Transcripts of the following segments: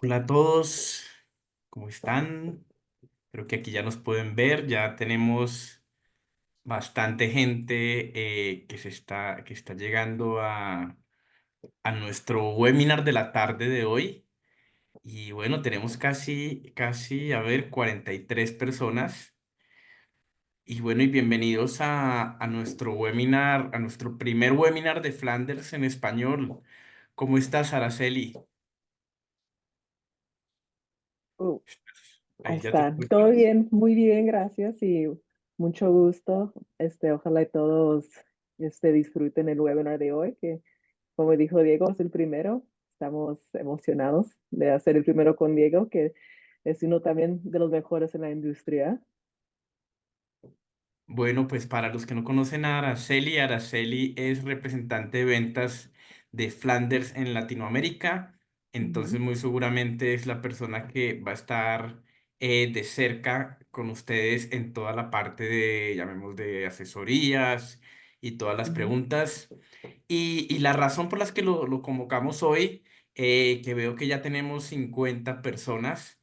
Hola a todos, ¿cómo están? Creo que aquí ya nos pueden ver, ya tenemos bastante gente que está llegando a nuestro webinar de la tarde de hoy. Y bueno, tenemos a ver, 43 personas. Y bueno, y bienvenidos a nuestro webinar, a nuestro primer webinar de Flanders en español. ¿Cómo estás, Araceli? Uh, Ahí Ahí ya te está. escucho. Todo bien, muy bien, gracias y mucho gusto. Ojalá y todos disfruten el webinar de hoy, que como dijo Diego, es el primero. Estamos emocionados de hacer el primero con Diego, que es uno también de los mejores en la industria. Bueno, pues para los que no conocen a Araceli, Araceli es representante de ventas de Flanders en Latinoamérica, entonces Ujú, muy seguramente es la persona que va a estar de cerca con ustedes en toda la parte de, llamemos, de asesorías y todas las ujú. preguntas. Y la razón por las que lo convocamos hoy, que veo que ya tenemos 50 personas,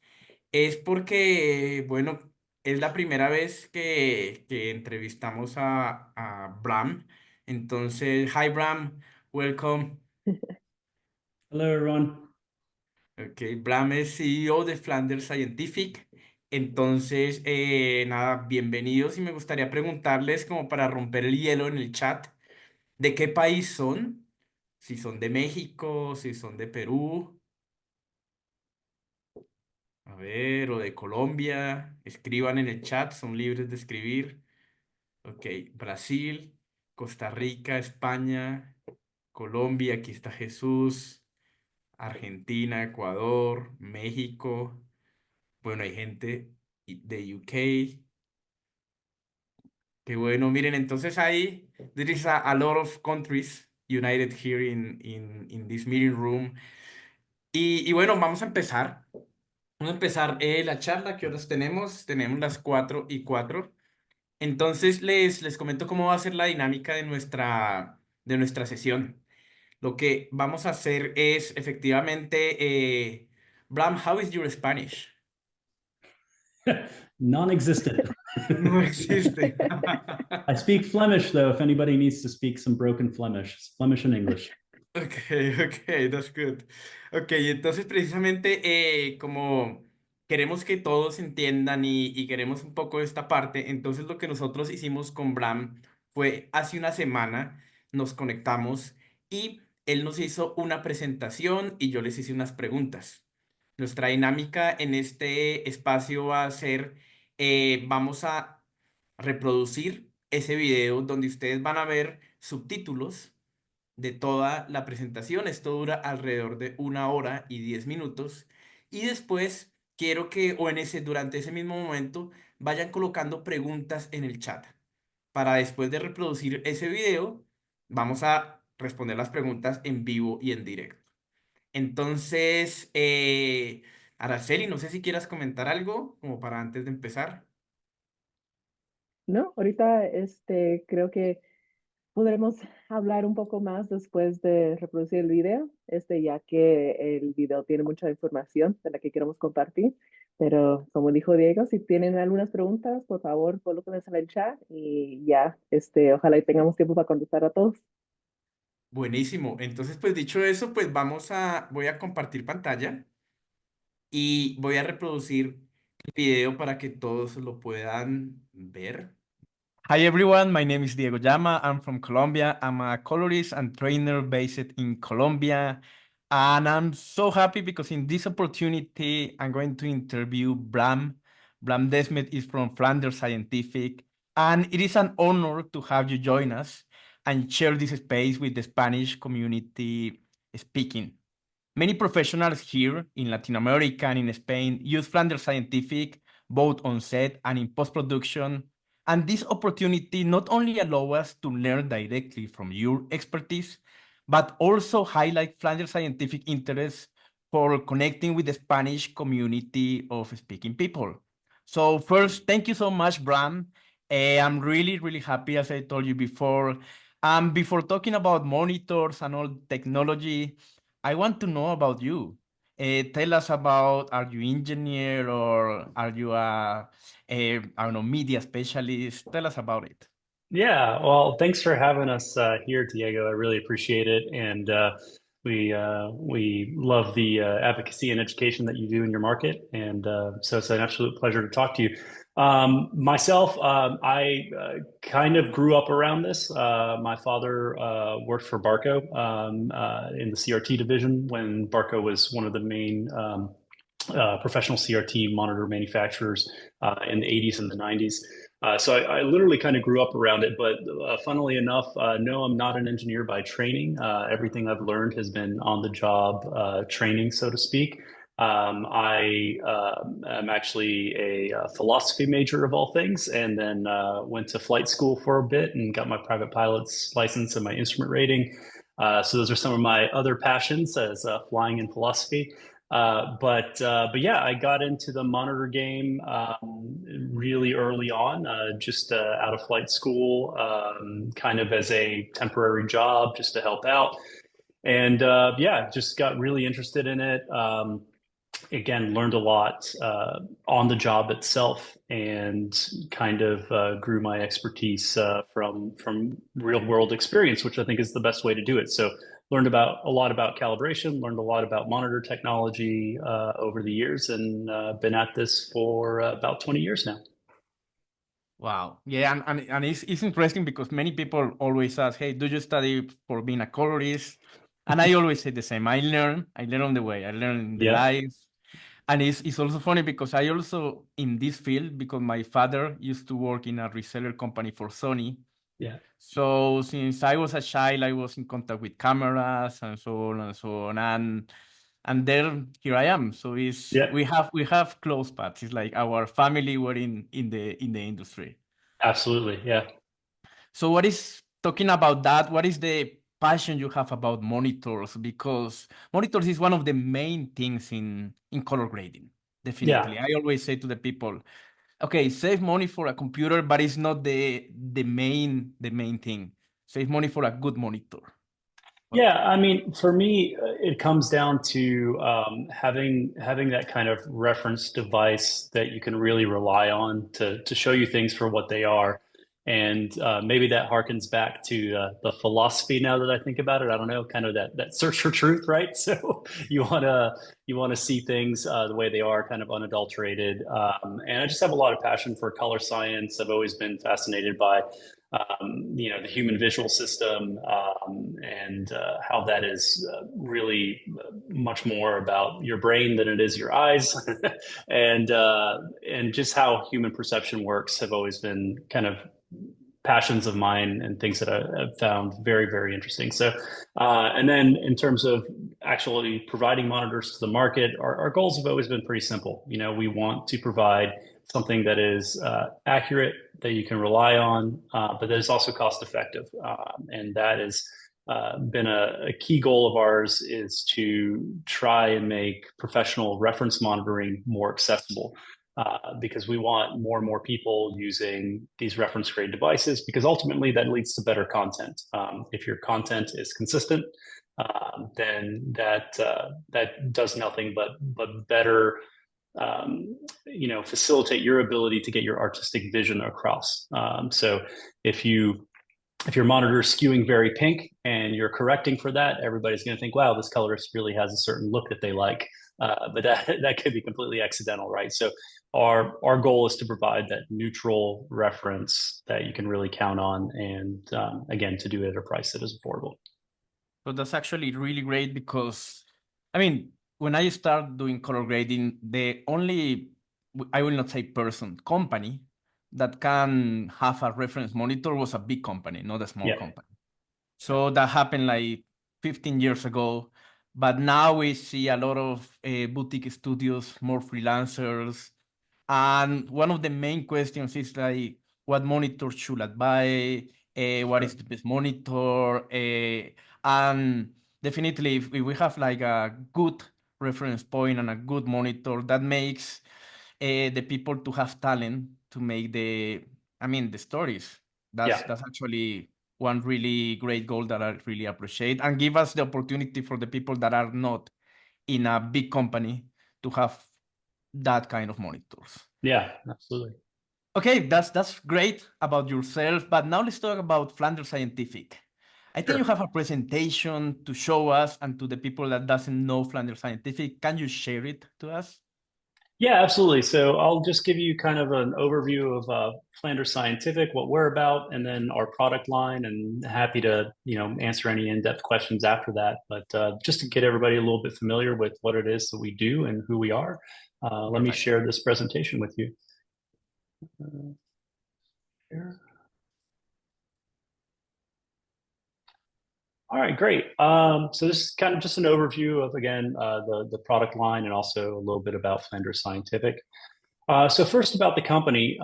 es porque, bueno, es la primera vez que entrevistamos a Bram. Entonces, hi Bram, welcome. Hello, everyone. Ok, Bram es CEO de Flanders Scientific. Entonces, nada, bienvenidos y me gustaría preguntarles como para romper el hielo en el chat, ¿de qué país son? Si son de México, si son de Perú, a ver, o de Colombia, escriban en el chat, son libres de escribir. Ok, Brasil, Costa Rica, España, Colombia, aquí está Jesús, Argentina, Ecuador, México. Bueno, hay gente de UK. Qué bueno, miren, entonces ahí, there is a lot of countries united here in this meeting room. Y bueno, vamos a empezar. Vamos a empezar la charla. ¿Qué horas tenemos? Tenemos las 4:04. Entonces les comento cómo va a ser la dinámica de nuestra sesión. Lo que vamos a hacer es efectivamente, Bram, how is your Spanish? Non-existent. No existe. I speak Flemish, though, if anybody needs to speak some broken Flemish. It's Flemish and English. Okay, okay, that's good. Okay, entonces precisamente como queremos que todos entiendan y queremos un poco esta parte, entonces lo que nosotros hicimos con Bram fue hace una semana nos conectamos y él nos hizo una presentación y yo les hice unas preguntas. Nuestra dinámica en este espacio va a ser, vamos a reproducir ese video donde ustedes van a ver subtítulos de toda la presentación. Esto dura alrededor de 1 hora y 10 minutos. Y después quiero que, o en ese, durante ese mismo momento, vayan colocando preguntas en el chat. Para después de reproducir ese video, vamos a responder las preguntas en vivo y en directo. Entonces, Araceli, no sé si quieras comentar algo como para antes de empezar. No, ahorita creo que podremos hablar un poco más después de reproducir el video, ya que el video tiene mucha información de la que queremos compartir. Pero como dijo Diego, si tienen algunas preguntas, por favor, colóquenlas en el chat y ya, ojalá y tengamos tiempo para contestar a todos. Buenísimo. Entonces, pues dicho eso, pues voy a compartir pantalla y voy a reproducir el video para que todos lo puedan ver. Hi everyone, my name is Diego Yhamá. I'm from Colombia. I'm a colorist and trainer based in Colombia. And I'm so happy because in this opportunity, I'm going to interview Bram. Bram Desmet is from Flanders Scientific. And it is an honor to have you join us and share this space with the Spanish community speaking. Many professionals here in Latin America and in Spain use Flanders Scientific both on set and in post-production. And this opportunity not only allows us to learn directly from your expertise, but also highlight Flanders Scientific interest for connecting with the Spanish community of speaking people. So first, thank you so much, Bram. I'm really, really happy, as I told you before. Before talking about monitors and all technology, I want to know about you. Tell us about, are you engineer or are you I don't know, media specialist? Tell us about it. Yeah, well, thanks for having us here, Diego. I really appreciate it, and we love the advocacy and education that you do in your market, and so it's an absolute pleasure to talk to you. Myself, I kind of grew up around this. My father worked for Barco in the CRT division when Barco was one of the main professional CRT monitor manufacturers in the 80s and the 90s. So I literally kind of grew up around it, but funnily enough, no, I'm not an engineer by training. Everything I've learned has been on the job training, so to speak. I am actually a philosophy major of all things, and then went to flight school for a bit and got my private pilot's license and my instrument rating. So those are some of my other passions as flying and philosophy. But yeah, I got into the monitor game really early on, just out of flight school, kind of as a temporary job just to help out. And yeah, just got really interested in it. Again, learned a lot on the job itself, and kind of grew my expertise from real world experience, which I think is the best way to do it. So learned about a lot about calibration, learned a lot about monitor technology over the years, and been at this for about 20 years now. Wow. Yeah, and it's interesting because many people always ask, hey, do you study for being a colorist? And I always say the same. I learn on the way. I learn in the Yeah, life. And it's also funny because I also in this field because my father used to work in a reseller company for Sony. yeah, So since I was a child, I was in contact with cameras and so on and so on. And then here I am. So it's yeah, we have close paths. It's like our family were in the industry. absolutely. Yeah. So what is talking about that? What is the passion you have about monitors? Because monitors is one of the main things in color grading. Yeah. Definitely. I always say to the people, okay, save money for a computer, but it's not the main thing. Save money for a good monitor. What? Yeah, I mean, for me, it comes down to having that kind of reference device that you can really rely on to show you things for what they are, and maybe that harkens back to the philosophy. Now that I think about it, I don't know, kind of that search for truth, right? So you wanna see things the way they are, kind of unadulterated. And I just have a lot of passion for color science. I've always been fascinated by the human visual system, and how that is really much more about your brain than it is your eyes, and just how human perception works have always been kind of passions of mine and things that I've found very, very interesting. So, and then in terms of actually providing monitors to the market, our goals have always been pretty simple. We want to provide something that is accurate, that you can rely on, but that is also cost effective. And that has been a key goal of ours, is to try and make professional reference monitoring more accessible. Because we want more and more people using these reference grade devices, because ultimately that leads to better content. If your content is consistent, then that does nothing but better facilitate your ability to get your artistic vision across. So if your monitor is skewing very pink and you're correcting for that, everybody's going to think, wow, this colorist really has a certain look that they like. But that could be completely accidental, right? So our goal is to provide that neutral reference that you can really count on, and again, to do it at a price that is affordable. So that's actually really great because, I mean, when I start doing color grading, the only, I will not say person, company that can have a reference monitor was a big company, not a small Yeah, company. So that happened like 15 years ago. But now we see a lot of boutique studios, more freelancers. And one of the main questions is like, what monitor should I buy? What sure. is the best monitor? And definitely, if we have like a good reference point and a good monitor, that makes the people to have talent to make the stories. That's Yeah. that's actually one really great goal that I really appreciate, and give us the opportunity for the people that are not in a big company to have that kind of monitors. Yeah, absolutely. Okay, that's great about yourself, but now let's talk about Flanders Scientific. I think you Sure. have a presentation to show us and to the people that doesn't know Flanders Scientific. Can you share it to us? Yeah, absolutely. So I'll just give you kind of an overview of Flanders Scientific, what we're about, and then our product line, and happy to, answer any in-depth questions after that. But just to get everybody a little bit familiar with what it is that we do and who we are, let me Perfect. share this presentation with you. Share. All right, great. So this is kind of just an overview of, again, the product line and also a little bit about Flanders Scientific. So first about the company.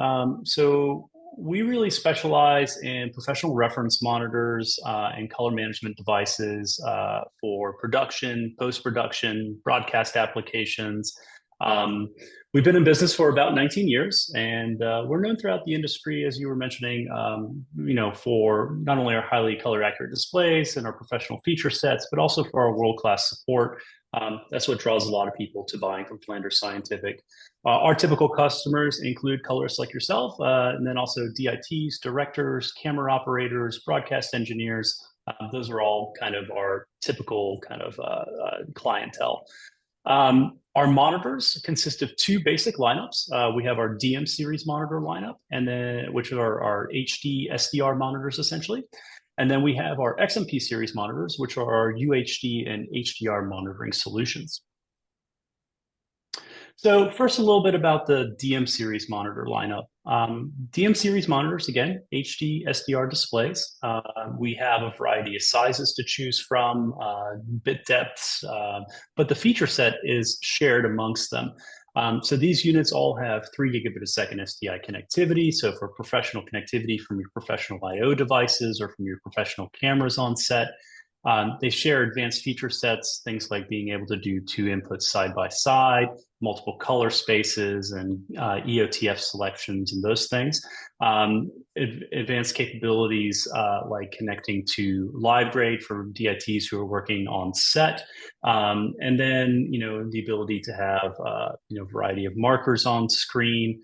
So we really specialize in professional reference monitors and color management devices for production, post-production, broadcast applications. We've been in business for about 19 years, and we're known throughout the industry, as you were mentioning, for not only our highly color accurate displays and our professional feature sets, but also for our world-class support. That's what draws a lot of people to buying from Flanders Scientific. Our typical customers include colorists like yourself, and then also DITs, directors, camera operators, broadcast engineers. Those are all kind of our typical kind of clientele. Our monitors consist of two basic lineups. We have our DM series monitor lineup, and then which are our HD SDR monitors essentially. And then we have our XMP series monitors, which are our UHD and HDR monitoring solutions. So first, a little bit about the DM series monitor lineup. DM series monitors, again, HD SDR displays. We have a variety of sizes to choose from, bit depths, but the feature set is shared amongst them. So these units all have 3 gigabit a second SDI connectivity. So for professional connectivity from your professional I/O devices or from your professional cameras on set, they share advanced feature sets, things like being able to do 2 inputs side by side, multiple color spaces, and EOTF selections and those things. Advanced capabilities like connecting to live grade for DITs who are working on set. And then, the ability to have, a variety of markers on screen.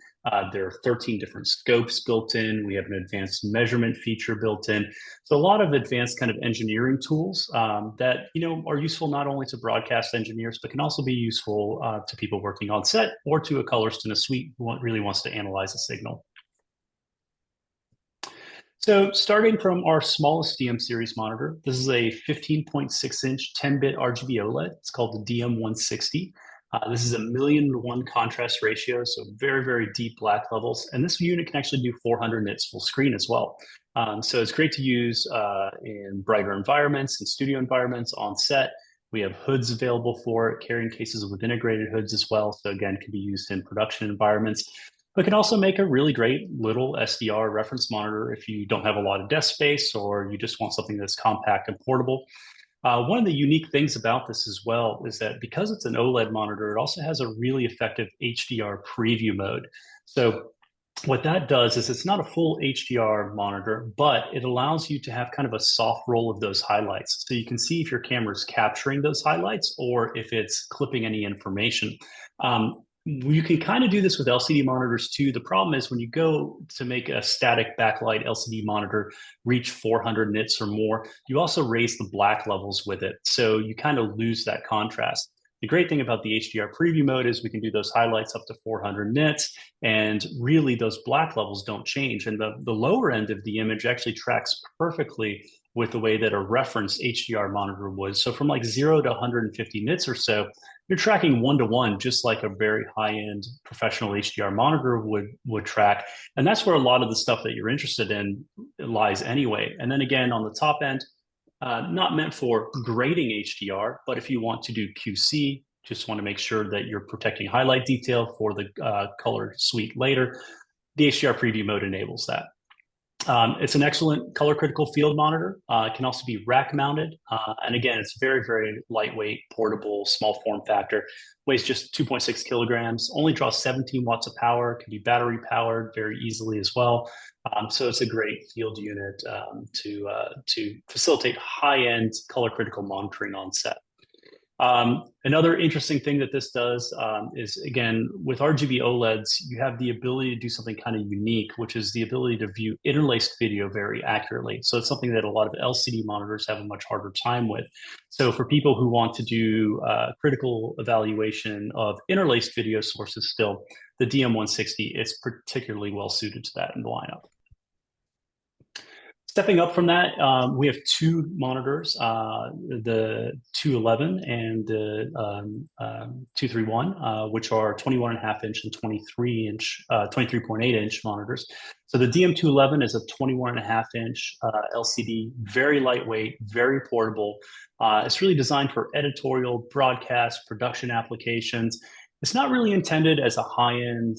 There are 13 different scopes built in. We have an advanced measurement feature built in. So a lot of advanced kind of engineering tools that are useful not only to broadcast engineers, but can also be useful to people working on set or to a colorist in a suite who really wants to analyze a signal. So starting from our smallest DM series monitor, this is a 15.6-inch 10-bit RGB OLED. It's called the DM160. This is a 1,000,000:1 contrast ratio, so very, very deep black levels. And this unit can actually do 400 nits full screen as well. So it's great to use in brighter environments and studio environments on set. We have hoods available for it, carrying cases with integrated hoods as well. So again, can be used in production environments. But can also make a really great little SDR reference monitor if you don't have a lot of desk space or you just want something that's compact and portable. One of the unique things about this as well is that because it's an OLED monitor, it also has a really effective HDR preview mode. So what that does is it's not a full HDR monitor, but it allows you to have kind of a soft roll of those highlights. So you can see if your camera is capturing those highlights or if it's clipping any information. You can kind of do this with LCD monitors too. The problem is when you go to make a static backlight LCD monitor reach 400 nits or more, you also raise the black levels with it. So you kind of lose that contrast. The great thing about the HDR preview mode is we can do those highlights up to 400 nits, and really those black levels don't change. And the lower end of the image actually tracks perfectly with the way that a reference HDR monitor would. So from like 0 to 150 nits or so, you're tracking 1-to-1, just like a very high-end professional HDR monitor would track. And that's where a lot of the stuff that you're interested in lies anyway. And then again, on the top end, not meant for grading HDR, but if you want to do QC, just want to make sure that you're protecting highlight detail for the color suite later, the HDR preview mode enables that. It's an excellent color critical field monitor. It can also be rack mounted. And again, it's very, very lightweight, portable, small form factor, weighs just 2.6 kilograms, only draws 17 watts of power, can be battery powered very easily as well. So it's a great field unit to facilitate high-end color critical monitoring on set. Another interesting thing that this does is, again, with RGB OLEDs, you have the ability to do something kind of unique, which is the ability to view interlaced video very accurately. So it's something that a lot of LCD monitors have a much harder time with. So for people who want to do critical evaluation of interlaced video sources still, the DM160 is particularly well suited to that in the lineup. Stepping up from that, we have two monitors, the 211 and the 231, which are 21.5 inch and 23.8 inch monitors. So the DM211 is a 21.5 inch LCD, very lightweight, very portable. It's really designed for editorial, broadcast, production applications. It's not really intended as a high-end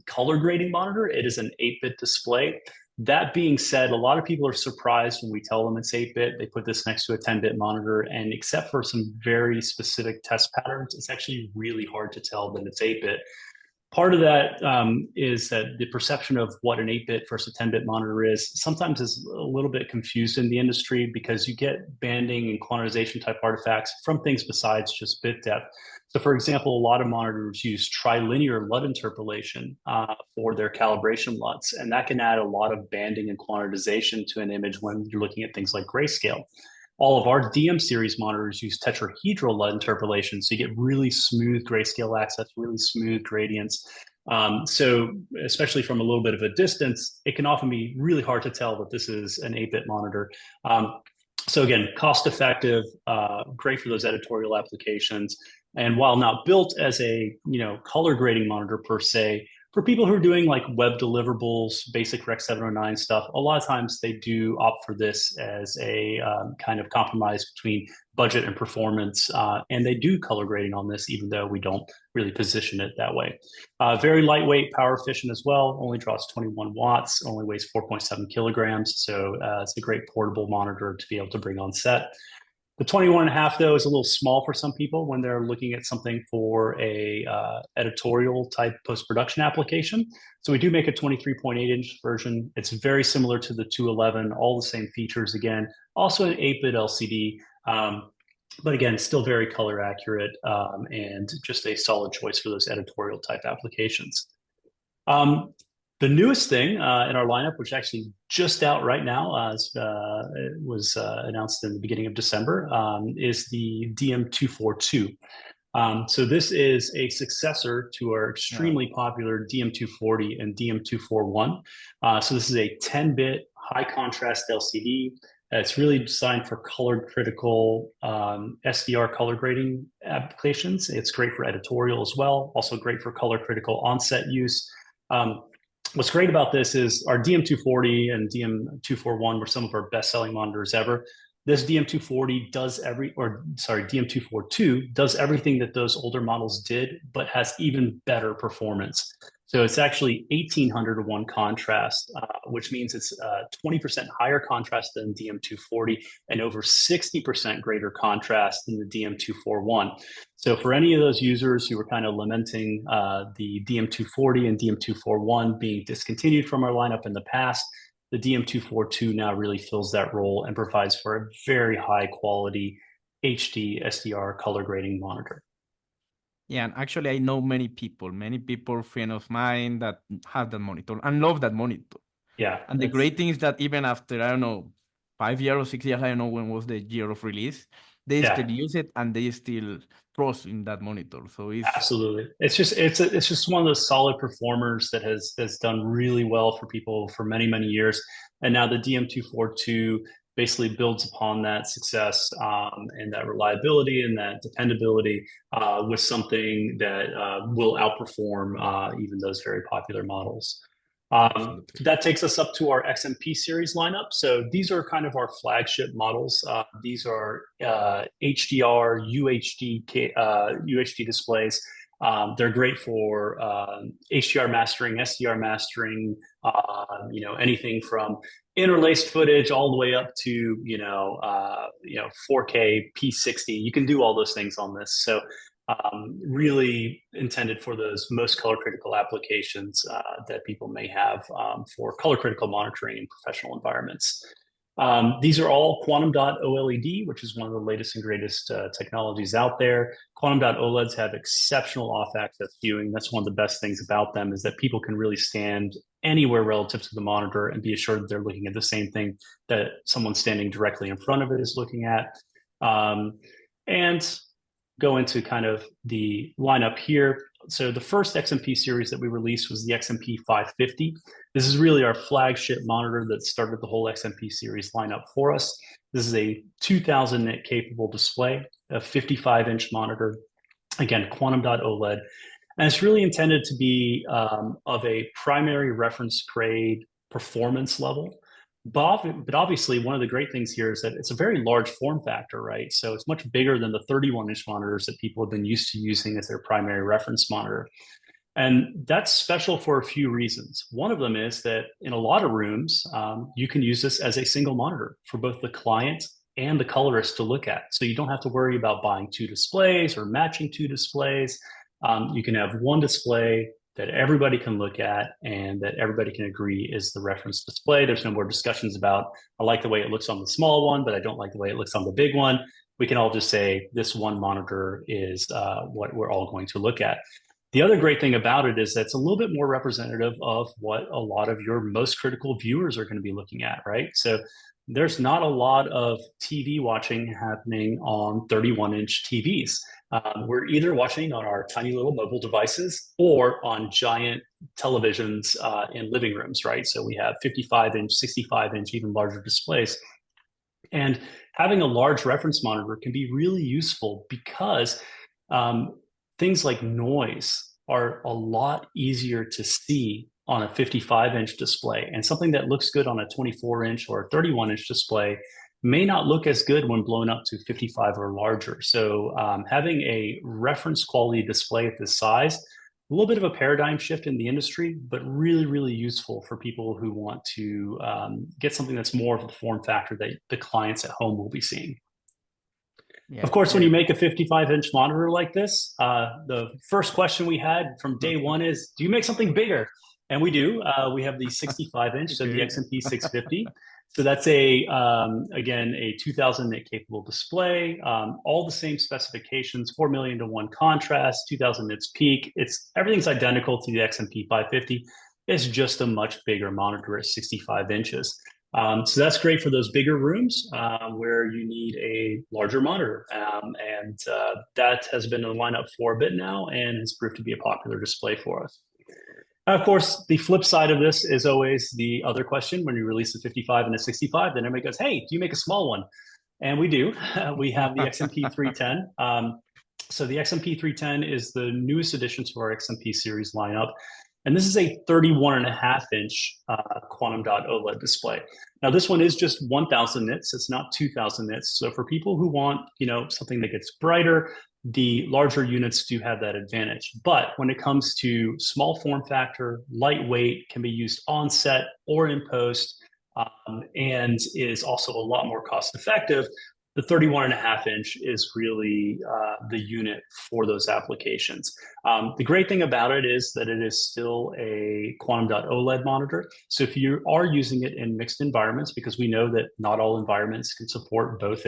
color grading monitor. It is an 8-bit display. That being said, a lot of people are surprised when we tell them it's 8-bit. They put this next to a 10-bit monitor, and except for some very specific test patterns, it's actually really hard to tell that it's 8-bit. Part of that is that the perception of what an 8-bit versus a 10-bit monitor is sometimes is a little bit confused in the industry because you get banding and quantization type artifacts from things besides just bit depth. So for example, a lot of monitors use trilinear LUT interpolation for their calibration LUTs, and that can add a lot of banding and quantization to an image when you're looking at things like grayscale. All of our DM series monitors use tetrahedral LUT interpolation, so you get really smooth grayscale access, really smooth gradients. So especially from a little bit of a distance, it can often be really hard to tell that this is an 8-bit monitor. So again, cost effective, great for those editorial applications. And while not built as a color grading monitor per se, for people who are doing like web deliverables, basic Rec 709 stuff, a lot of times they do opt for this as a kind of compromise between budget and performance. And they do color grading on this, even though we don't really position it that way. Very lightweight, power efficient as well, only draws 21 watts, only weighs 4.7 kilograms. So it's a great portable monitor to be able to bring on set. The 21.5, though, is a little small for some people when they're looking at something for a editorial type post-production application. So we do make a 23.8 inch version. It's very similar to the 211, all the same features again. Also an 8-bit LCD, but again, still very color accurate and just a solid choice for those editorial type applications. The newest thing in our lineup, which actually just out right now, it was announced in the beginning of December, is the DM242. So this is a successor to our extremely popular DM240 and DM241. So this is a 10-bit high contrast LCD. It's really designed for color critical SDR color grading applications. It's great for editorial as well. Also great for color critical onset use. What's great about this is our DM240 and DM241 were some of our best-selling monitors ever. This DM242 does everything that those older models did, but has even better performance. So it's actually 1800 to 1 contrast, which means it's 20% higher contrast than DM240 and over 60% greater contrast than the DM241. So for any of those users who were kind of lamenting the DM240 and DM241 being discontinued from our lineup in the past, the DM242 now really fills that role and provides for a very high quality HD SDR color grading monitor. Yeah, and actually I know many people, friends of mine that have that monitor and love that monitor. Yeah. And the great thing is that even after, I don't know, 5 years or 6 years, I don't know when was the year of release, they still use it and they still trust in that monitor. So it's absolutely, it's just one of those solid performers that has done really well for people for many years. And now the DM242 basically builds upon that success and that reliability and that dependability with something that will outperform even those very popular models. That takes us up to our XMP series lineup. So these are kind of our flagship models. These are HDR, UHD displays. They're great for HDR mastering, SDR mastering, anything from interlaced footage all the way up to 4K P60. You can do all those things on this. So really intended for those most color critical applications that people may have for color critical monitoring in professional environments. These are all quantum dot OLED, which is one of the latest and greatest technologies out there. Quantum dot OLEDs have exceptional off-axis viewing. That's one of the best things about them, is that people can really stand anywhere relative to the monitor and be assured that they're looking at the same thing that someone standing directly in front of it is looking at. And go into kind of the lineup here. So the first XMP series that we released was the XMP 550. This is really our flagship monitor that started the whole XMP series lineup for us. This is a 2000 nit capable display, a 55-inch monitor, again, quantum dot OLED. And it's really intended to be of a primary reference grade performance level. But obviously, one of the great things here is that it's a very large form factor, right? So it's much bigger than the 31-inch monitors that people have been used to using as their primary reference monitor. And that's special for a few reasons. One of them is that in a lot of rooms, you can use this as a single monitor for both the client and the colorist to look at. So you don't have to worry about buying two displays or matching two displays. You can have one display that everybody can look at and that everybody can agree is the reference display. There's no more discussions about, I like the way it looks on the small one, but I don't like the way it looks on the big one. We can all just say this one monitor is what we're all going to look at. The other great thing about it is that it's a little bit more representative of what a lot of your most critical viewers are going to be looking at, right? So there's not a lot of TV watching happening on 31-inch TVs. We're either watching on our tiny little mobile devices or on giant televisions in living rooms, right? So we have 55-inch, 65-inch, even larger displays. And having a large reference monitor can be really useful because things like noise are a lot easier to see on a 55-inch display. And something that looks good on a 24-inch or a 31-inch display may not look as good when blown up to 55 or larger. So having a reference quality display at this size, a little bit of a paradigm shift in the industry, but really, really useful for people who want to get something that's more of the form factor that the clients at home will be seeing. Yeah, of course, when you make a 55-inch monitor like this, the first question we had from day one is, do you make something bigger? And we do. We have the 65-inch, so the XMP 650. So that's again, a 2000 nit capable display, all the same specifications, 4 million to 1 contrast, 2000 nits peak. Everything's identical to the XMP 550. It's just a much bigger monitor at 65 inches. So that's great for those bigger rooms where you need a larger monitor. And that has been in the lineup for a bit now and has proved to be a popular display for us. Of course, the flip side of this is always the other question. When you release a 55 and a 65, then everybody goes, hey, do you make a small one? And we do. We have the XMP 310. So the XMP 310 is the newest addition to our XMP series lineup. And this is a 31.5-inch quantum dot OLED display. Now, this one is just 1,000 nits. It's not 2,000 nits. So for people who want, something that gets brighter, the larger units do have that advantage. But when it comes to small form factor, lightweight, can be used on set or in post, and is also a lot more cost effective, the 31.5-inch is really the unit for those applications. The great thing about it is that it is still a quantum dot OLED monitor. So if you are using it in mixed environments, because we know that not all environments can support both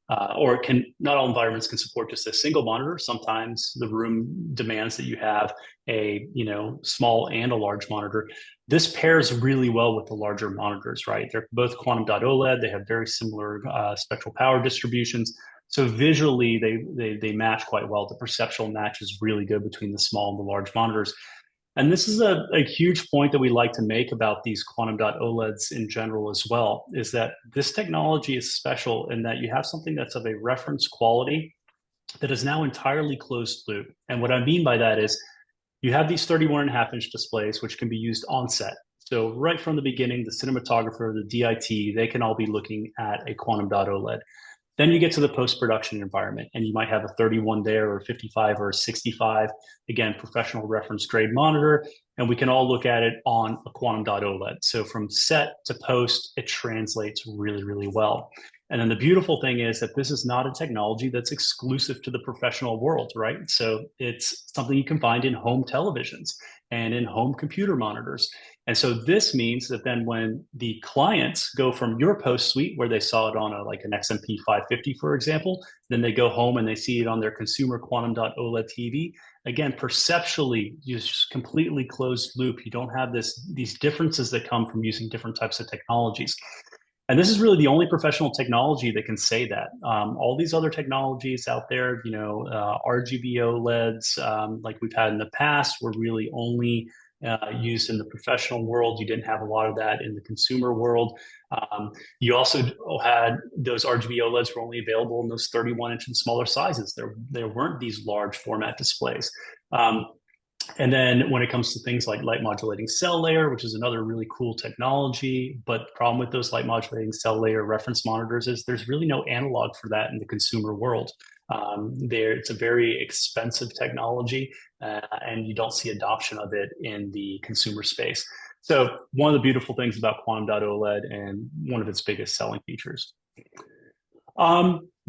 not all environments can support just a single monitor. Sometimes the room demands that you have a small and a large monitor. This pairs really well with the larger monitors, right? They're both quantum dot OLED. They have very similar spectral power distributions. So visually, they match quite well. The perceptual match is really good between the small and the large monitors. And this is a huge point that we like to make about these quantum dot OLEDs in general as well, is that this technology is special in that you have something that's of a reference quality that is now entirely closed loop. And what I mean by that is you have these 31.5-inch displays, which can be used on set. So right from the beginning, the cinematographer, the DIT, they can all be looking at a quantum dot OLED. Then you get to the post-production environment, and you might have a 31 there, or 55 or 65, again, professional reference grade monitor, and we can all look at it on a quantum dot OLED. So from set to post, it translates really, really well. And then the beautiful thing is that this is not a technology that's exclusive to the professional world, right? So it's something you can find in home televisions and in home computer monitors. And so this means that then when the clients go from your post suite, where they saw it on like an XMP 550, for example, then they go home and they see it on their consumer quantum dot OLED TV. Again, perceptually, you just completely closed loop. You don't have these differences that come from using different types of technologies. And this is really the only professional technology that can say that. All these other technologies out there, RGB OLEDs, like we've had in the past, were really only used in the professional world. You didn't have a lot of that in the consumer world. You also had those RGB OLEDs were only available in those 31-inch and smaller sizes. There weren't these large format displays. And then when it comes to things like light modulating cell layer, which is another really cool technology, but the problem with those light modulating cell layer reference monitors is there's really no analog for that in the consumer world. It's a very expensive technology, and you don't see adoption of it in the consumer space. So one of the beautiful things about quantum.OLED and one of its biggest selling features.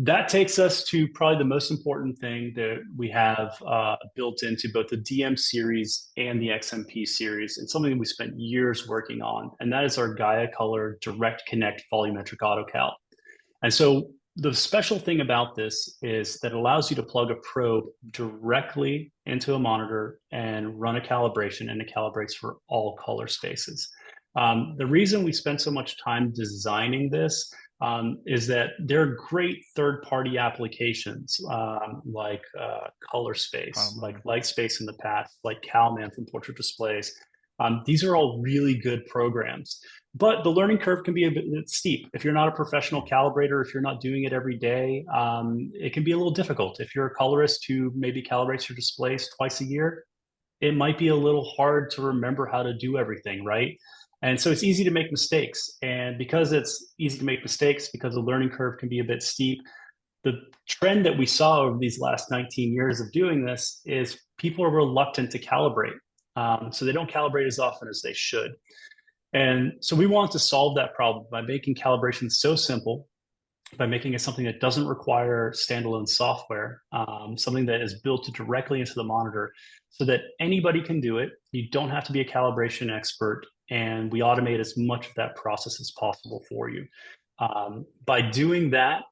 That takes us to probably the most important thing that we have built into both the DM series and the XMP series, and something that we spent years working on, and that is our GaiaColor Direct Connect Volumetric AutoCal. And so the special thing about this is that it allows you to plug a probe directly into a monitor and run a calibration, and it calibrates for all color spaces. The reason we spent so much time designing this is that there are great third-party applications like Color Space, like Lightspace in the past, like Calman from Portrait Displays. These are all really good programs, but the learning curve can be a bit steep. If you're not a professional calibrator, if you're not doing it every day, it can be a little difficult. If you're a colorist who maybe calibrates your displays twice a year, it might be a little hard to remember how to do everything, right? And so it's easy to make mistakes. And because it's easy to make mistakes, because the learning curve can be a bit steep, the trend that we saw over these last 19 years of doing this is people are reluctant to calibrate. So they don't calibrate as often as they should. And so we want to solve that problem by making calibration so simple, by making it something that doesn't require standalone software, something that is built directly into the monitor so that anybody can do it. You don't have to be a calibration expert, and we automate as much of that process as possible for you. By doing that,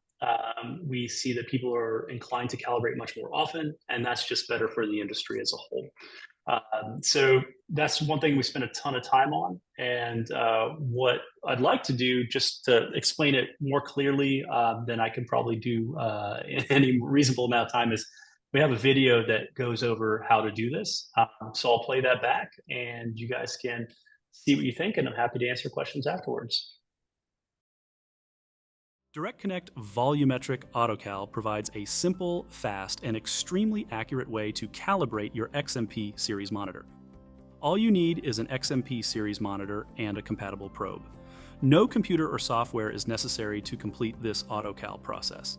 we see that people are inclined to calibrate much more often, and that's just better for the industry as a whole. So that's one thing we spend a ton of time on. And what I'd like to do, just to explain it more clearly than I can probably do in any reasonable amount of time, is we have a video that goes over how to do this. So I'll play that back and you guys can see what you think, and I'm happy to answer questions afterwards. Direct Connect Volumetric AutoCal provides a simple, fast, and extremely accurate way to calibrate your XMP series monitor. All you need is an XMP series monitor and a compatible probe. No computer or software is necessary to complete this AutoCal process.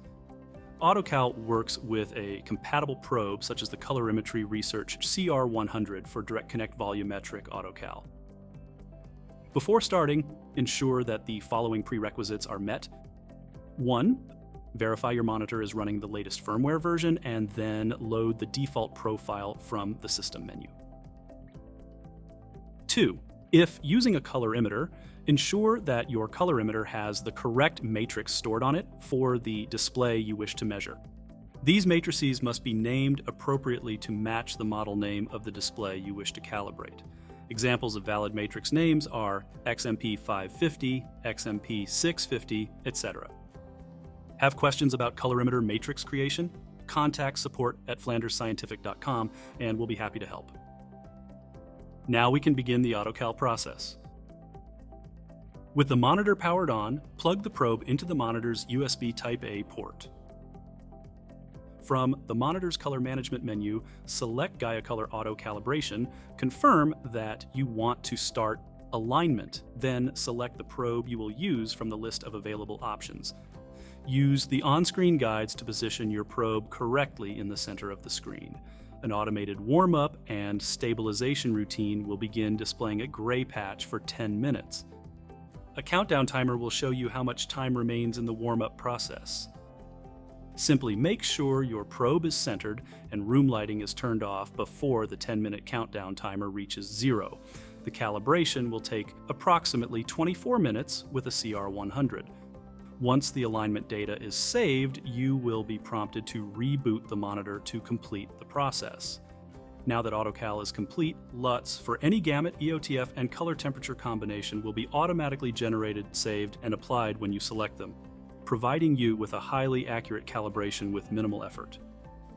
AutoCal works with a compatible probe such as the Colorimetry Research CR100 for Direct Connect Volumetric AutoCal. Before starting, ensure that the following prerequisites are met. 1. Verify your monitor is running the latest firmware version, and then load the default profile from the system menu. 2. If using a colorimeter, ensure that your colorimeter has the correct matrix stored on it for the display you wish to measure. These matrices must be named appropriately to match the model name of the display you wish to calibrate. Examples of valid matrix names are XMP 550, XMP 650, etc. Have questions about colorimeter matrix creation? Contact support@flandersscientific.com and we'll be happy to help. Now we can begin the AutoCal process. With the monitor powered on, plug the probe into the monitor's USB Type-A port. From the monitor's color management menu, select GaiaColor Auto Calibration, confirm that you want to start alignment, then select the probe you will use from the list of available options. Use the on-screen guides to position your probe correctly in the center of the screen. An automated warm-up and stabilization routine will begin displaying a gray patch for 10 minutes. A countdown timer will show you how much time remains in the warm-up process. Simply make sure your probe is centered and room lighting is turned off before the 10-minute countdown timer reaches 0. The calibration will take approximately 24 minutes with a CR100. Once the alignment data is saved, you will be prompted to reboot the monitor to complete the process. Now that AutoCal is complete, LUTs for any gamut, EOTF, and color temperature combination will be automatically generated, saved, and applied when you select them, providing you with a highly accurate calibration with minimal effort.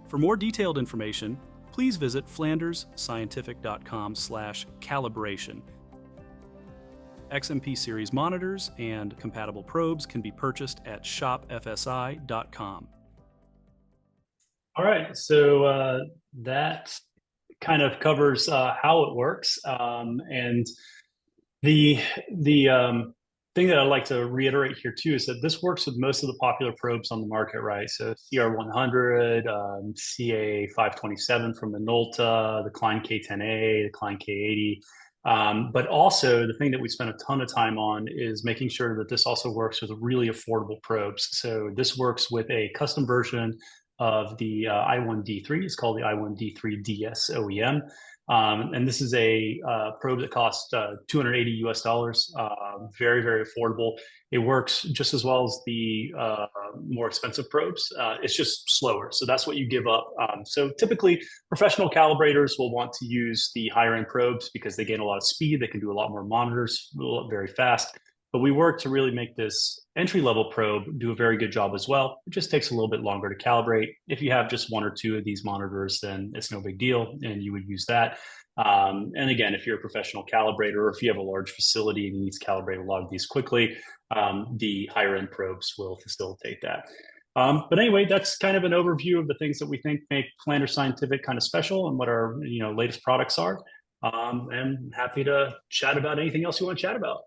For more detailed information, please visit flandersscientific.com/calibration. XMP series monitors and compatible probes can be purchased at shopfsi.com. All right, so that kind of covers how it works, and the thing that I'd like to reiterate here too is that this works with most of the popular probes on the market, right? So CR100, CA527 from Minolta, the Klein K10A, the Klein K80. But also the thing that we spent a ton of time on is making sure that this also works with really affordable probes. So this works with a custom version of the i1D3. It's called the i1D3DS OEM. And this is a probe that costs $280 US, very, very affordable. It works just as well as the more expensive probes. It's just slower. So that's what you give up. So typically, professional calibrators will want to use the higher end probes because they gain a lot of speed. They can do a lot more monitors very fast. But we work to really make this entry-level probe do a very good job as well. It just takes a little bit longer to calibrate. If you have just one or two of these monitors, then it's no big deal, and you would use that. And again, if you're a professional calibrator, or if you have a large facility and you need to calibrate a lot of these quickly, the higher-end probes will facilitate that. But anyway, that's kind of an overview of the things that we think make Flanders Scientific kind of special and what our latest products are. And happy to chat about anything else you want to chat about.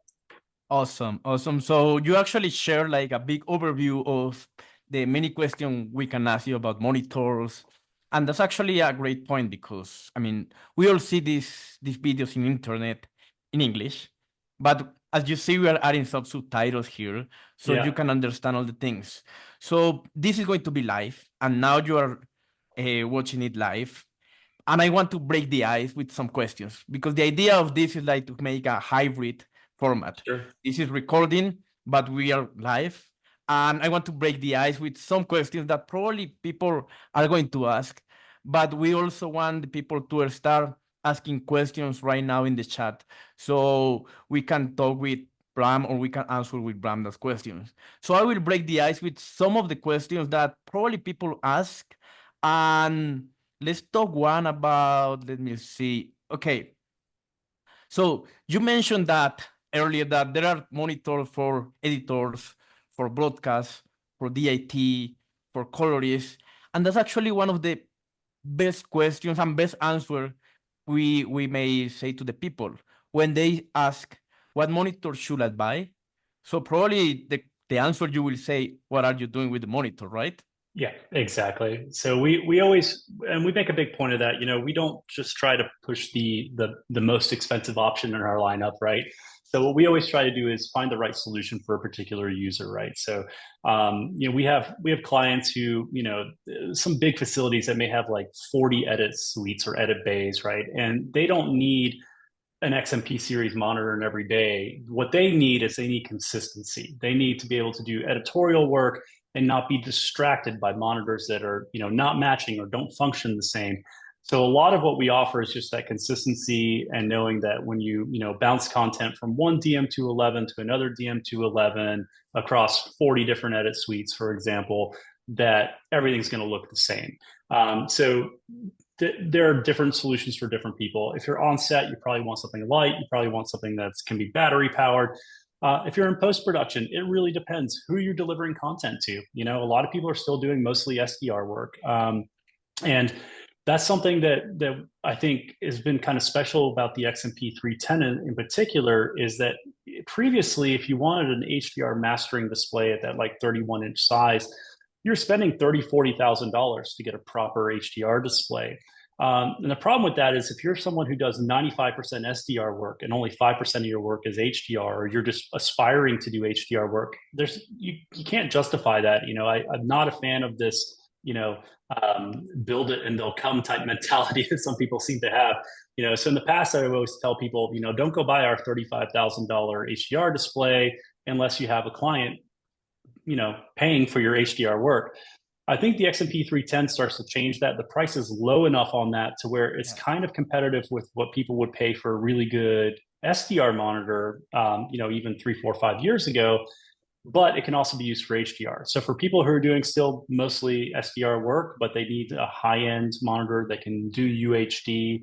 Awesome, awesome. So you actually share like a big overview of the many questions we can ask you about monitors. And that's actually a great point because, I mean, we all see these videos in internet in English, but as you see, we are adding some subtitles here so you can understand all the things. So this is going to be live, and now you are watching it live. And I want to break the ice with some questions because the idea of this is like to make a hybrid format. Sure. This is recording, but we are live. And I want to break the ice with some questions that probably people are going to ask, but we also want the people to start asking questions right now in the chat. So we can talk with Bram or we can answer with Bram those questions. So I will break the ice with some of the questions that probably people ask. And let's talk one about, let me see. Okay. So you mentioned that earlier that there are monitors for editors, for broadcast, for DIT, for colorists. And that's actually one of the best questions and best answer we may say to the people when they ask, what monitor should I buy? So probably the answer you will say, what are you doing with the monitor, right? Yeah, exactly. So we always, and we make a big point of that, we don't just try to push the most expensive option in our lineup, right? So what we always try to do is find the right solution for a particular user, right? So we have clients who, some big facilities that may have like 40 edit suites or edit bays, right? And they don't need an XMP series monitor in every day. What they need is they need consistency. They need to be able to do editorial work and not be distracted by monitors that are, not matching or don't function the same. So a lot of what we offer is just that consistency and knowing that when you, bounce content from one DM211 to another DM211 across 40 different edit suites, for example, that everything's going to look the same. There are different solutions for different people. If you're on set, you probably want something light. You probably want something that can be battery powered. If you're in post-production, it really depends who you're delivering content to. A lot of people are still doing mostly SDR work. And that's something that I think has been kind of special about the XMP 310 in particular is that previously, if you wanted an HDR mastering display at that like 31-inch size, you're spending $30,000, $40,000 to get a proper HDR display. And the problem with that is if you're someone who does 95% SDR work and only 5% of your work is HDR, or you're just aspiring to do HDR work, you can't justify that. I'm not a fan of this build it and they'll come type mentality that some people seem to have. So in the past, I would always tell people, don't go buy our $35,000 HDR display unless you have a client, paying for your HDR work. I think the XMP 310 starts to change that. The price is low enough on that to where it's kind of competitive with what people would pay for a really good SDR monitor, even 3, 4, 5 years ago, but it can also be used for HDR. So for people who are doing still mostly SDR work, but they need a high-end monitor that can do UHD,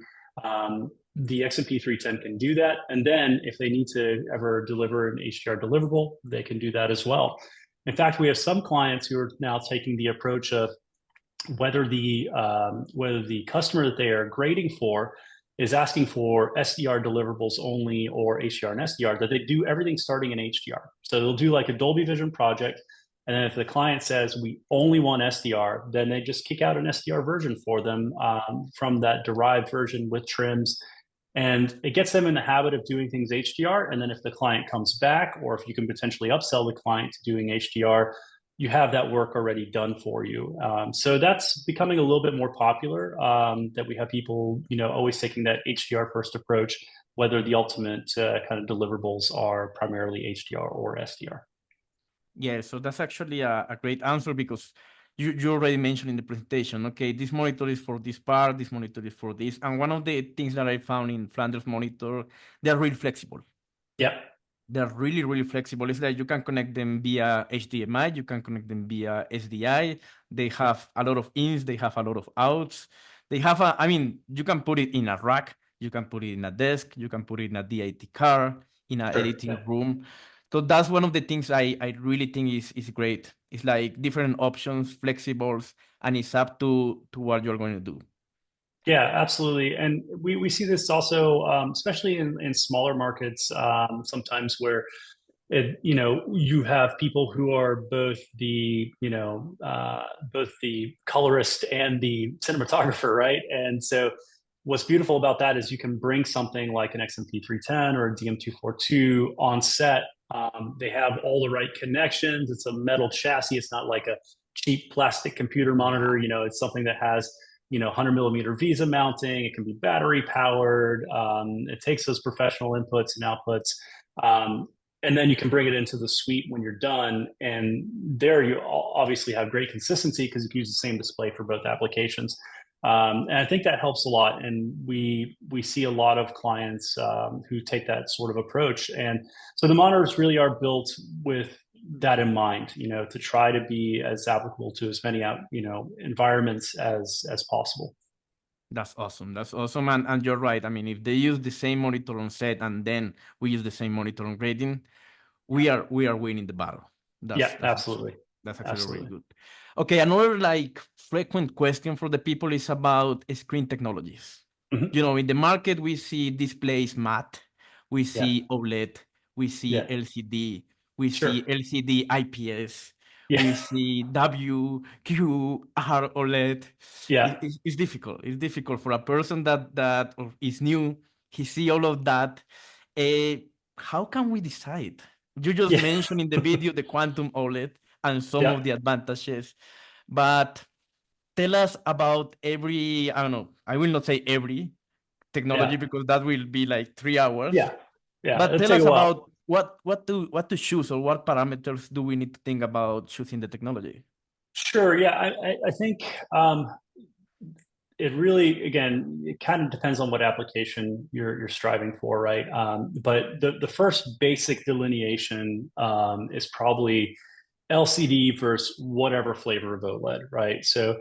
the XMP 310 can do that. And then if they need to ever deliver an HDR deliverable, they can do that as well. In fact, we have some clients who are now taking the approach of whether the customer that they are grading for is asking for SDR deliverables only or HDR and SDR, that they do everything starting in HDR. So they'll do like a Dolby Vision project. And then if the client says we only want SDR, then they just kick out an SDR version for them from that derived version with trims. And it gets them in the habit of doing things HDR. And then if the client comes back, or if you can potentially upsell the client to doing HDR, you have that work already done for you. So that's becoming a little bit more popular, that we have people, always taking that HDR first approach, whether the ultimate kind of deliverables are primarily HDR or SDR. Yeah, so that's actually a great answer, because you already mentioned in the presentation, okay, this monitor is for this part, this monitor is for this. And one of the things that I found in Flanders monitor, they're really flexible. Yeah. They're really, really flexible. It's like you can connect them via HDMI, you can connect them via SDI. They have a lot of ins, they have a lot of outs. They have you can put it in a rack, you can put it in a desk, you can put it in a DIT car, in an editing room. So that's one of the things I really think is great. It's like different options, flexibles, and it's up to what you're going to do. Yeah, absolutely. And we see this also, especially in smaller markets, sometimes where you have people who are both the colorist and the cinematographer, right? And so what's beautiful about that is you can bring something like an XMP 310 or a DM242 on set. They have all the right connections. It's a metal chassis. It's not like a cheap plastic computer monitor. It's something that has 100 millimeter VISA mounting. It can be battery powered. It takes those professional inputs and outputs. And then you can bring it into the suite when you're done. And there you obviously have great consistency because you can use the same display for both applications. And I think that helps a lot. And we see a lot of clients who take that sort of approach. And so the monitors really are built with that in mind, to try to be as applicable to as many environments as possible. That's awesome. That's awesome. And you're right. I mean, if they use the same monitor on set and then we use the same monitor on grading, we are winning the battle. That's absolutely. That's actually really good. Okay, another frequent question for the people is about screen technologies. Mm-hmm. In the market we see displays matte, we see OLED, we see LCD, we see LCD IPS. We see WQR OLED. It's difficult. It's difficult for a person that is new. He see all of that. How can we decide? You just mentioned in the video the quantum OLED and some of the advantages, but tell us about every, I don't know, I will not say every technology because that will be like 3 hours. But tell us about what to choose, or what parameters do we need to think about choosing the technology? Sure. Yeah, I think it really, again, it kind of depends on what application you're striving for, right? But the first basic delineation is probably LCD versus whatever flavor of OLED, right? So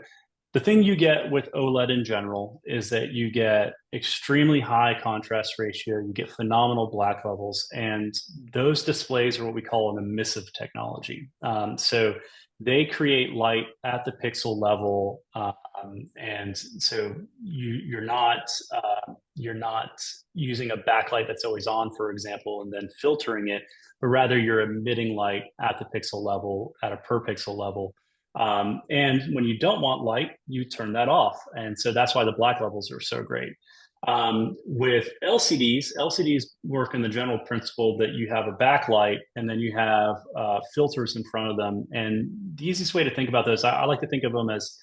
the thing you get with OLED in general is that you get extremely high contrast ratio, you get phenomenal black levels, and those displays are what we call an emissive technology. So they create light at the pixel level, and so you're not using a backlight that's always on, for example, and then filtering it, but rather you're emitting light at the pixel level, at a per pixel level. And when you don't want light, you turn that off. And so that's why the black levels are so great. With LCDs work in the general principle that you have a backlight and then you have filters in front of them. And the easiest way to think about those, I like to think of them as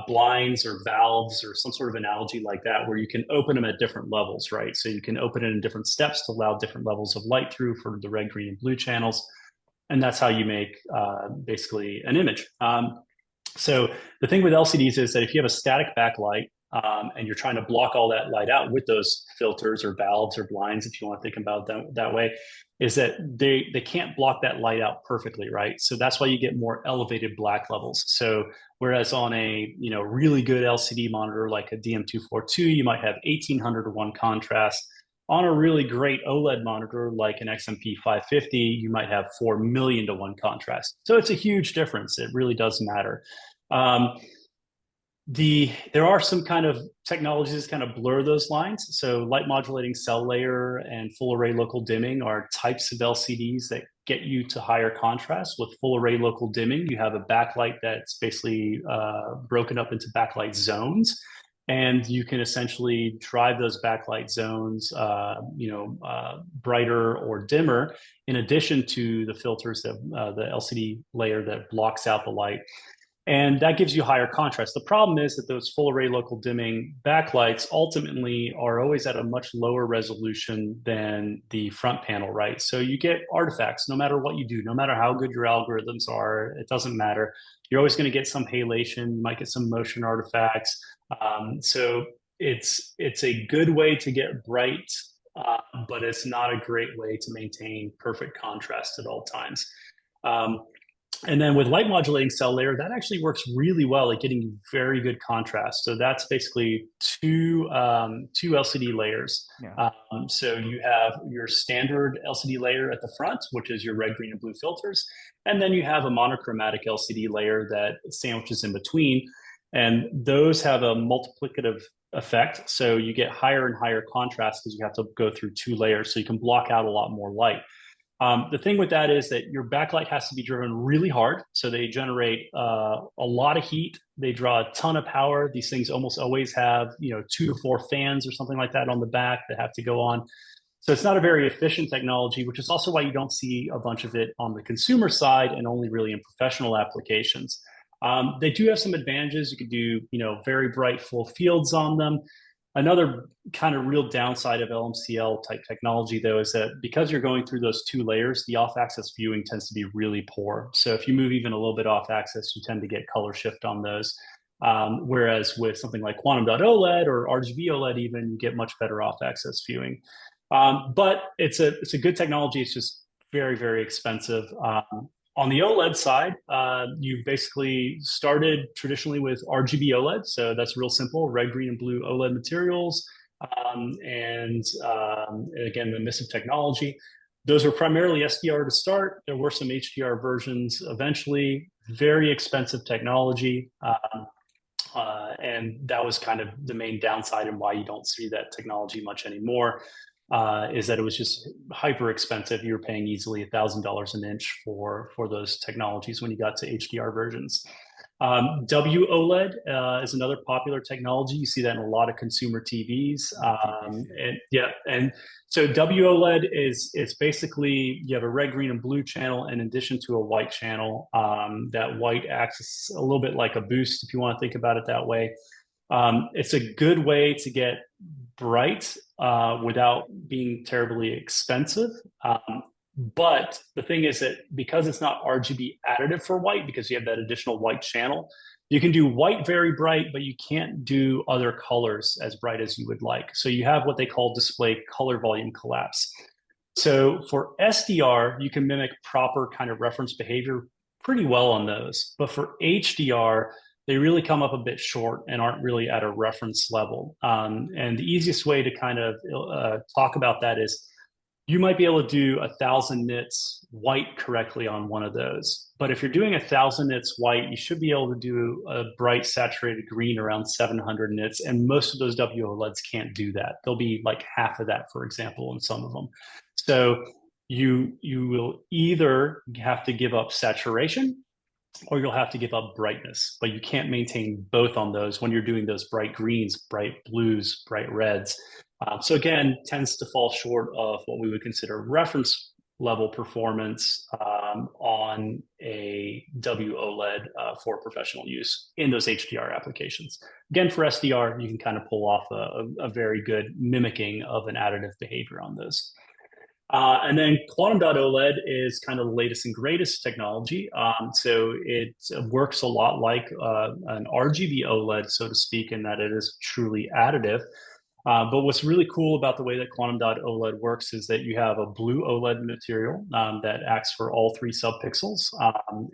blinds or valves or some sort of analogy like that, where you can open them at different levels, right? So you can open it in different steps to allow different levels of light through for the red, green, and blue channels. And that's how you make basically an image. So the thing with LCDs is that if you have a static backlight and you're trying to block all that light out with those filters or valves or blinds, if you want to think about them that way, is that they can't block that light out perfectly, right? So that's why you get more elevated black levels. So whereas on a really good LCD monitor like a DM242, you might have 1800 to 1 contrast. On a really great OLED monitor like an XMP 550, you might have 4 million to 1 contrast. So it's a huge difference. It really does matter. There are some kind of technologies that kind of blur those lines. So light modulating cell layer and full array local dimming are types of LCDs that get you to higher contrast. With full array local dimming, you have a backlight that's basically broken up into backlight zones. And you can essentially drive those backlight zones, brighter or dimmer, in addition to the filters that the LCD layer that blocks out the light. And that gives you higher contrast. The problem is that those full array local dimming backlights ultimately are always at a much lower resolution than the front panel, right? So you get artifacts no matter what you do, no matter how good your algorithms are, it doesn't matter. You're always going to get some halation, you might get some motion artifacts. So it's a good way to get bright, but it's not a great way to maintain perfect contrast at all times. And then with light modulating cell layer, that actually works really well at getting you very good contrast. So that's basically two LCD layers. Yeah. So you have your standard LCD layer at the front, which is your red, green, and blue filters. And then you have a monochromatic LCD layer that sandwiches in between. And those have a multiplicative effect. So you get higher and higher contrast because you have to go through 2 layers. So you can block out a lot more light. The thing with that is that your backlight has to be driven really hard. So they generate a lot of heat. They draw a ton of power. These things almost always have 2 to 4 fans or something like that on the back that have to go on. So it's not a very efficient technology, which is also why you don't see a bunch of it on the consumer side and only really in professional applications. They do have some advantages. You could do very bright full fields on them. Another kind of real downside of LMCL type technology, though, is that because you're going through those 2 layers, the off-axis viewing tends to be really poor. So if you move even a little bit off-axis, you tend to get color shift on those. Whereas with something like quantum.OLED or RGB OLED even, you get much better off-axis viewing. But it's a good technology. It's just very, very expensive. On the OLED side, you basically started traditionally with RGB OLED. So that's real simple, red, green, and blue OLED materials. Again, the emissive technology. Those were primarily SDR to start. There were some HDR versions eventually. Very expensive technology. And that was kind of the main downside and why you don't see that technology much anymore. Is that it was just hyper expensive. You were paying easily $1,000 an inch for those technologies when you got to HDR versions. WOLED is another popular technology. You see that in a lot of consumer TVs. And so WOLED is basically you have a red, green, and blue channel in addition to a white channel. That white acts a little bit like a boost, if you want to think about it that way. It's a good way to get bright without being terribly expensive. But the thing is that because it's not RGB additive for white, because you have that additional white channel, you can do white very bright, but you can't do other colors as bright as you would like. So you have what they call display color volume collapse. So for SDR, you can mimic proper kind of reference behavior pretty well on those. But for HDR, they really come up a bit short and aren't really at a reference level. And the easiest way to kind of talk about that is you might be able to do 1,000 nits white correctly on one of those. But if you're doing 1,000 nits white, you should be able to do a bright saturated green around 700 nits. And most of those WOLEDs can't do that. They'll be like half of that, for example, in some of them. So you will either have to give up saturation or you'll have to give up brightness. But you can't maintain both on those when you're doing those bright greens, bright blues, bright reds. So again, tends to fall short of what we would consider reference level performance on a WOLED for professional use in those HDR applications. Again, for SDR, you can kind of pull off a very good mimicking of an additive behavior on those. And then quantum dot OLED is kind of the latest and greatest technology. So it works a lot like an RGB OLED, so to speak, in that it is truly additive. But what's really cool about the way that quantum dot OLED works is that you have a blue OLED material that acts for all 3 subpixels,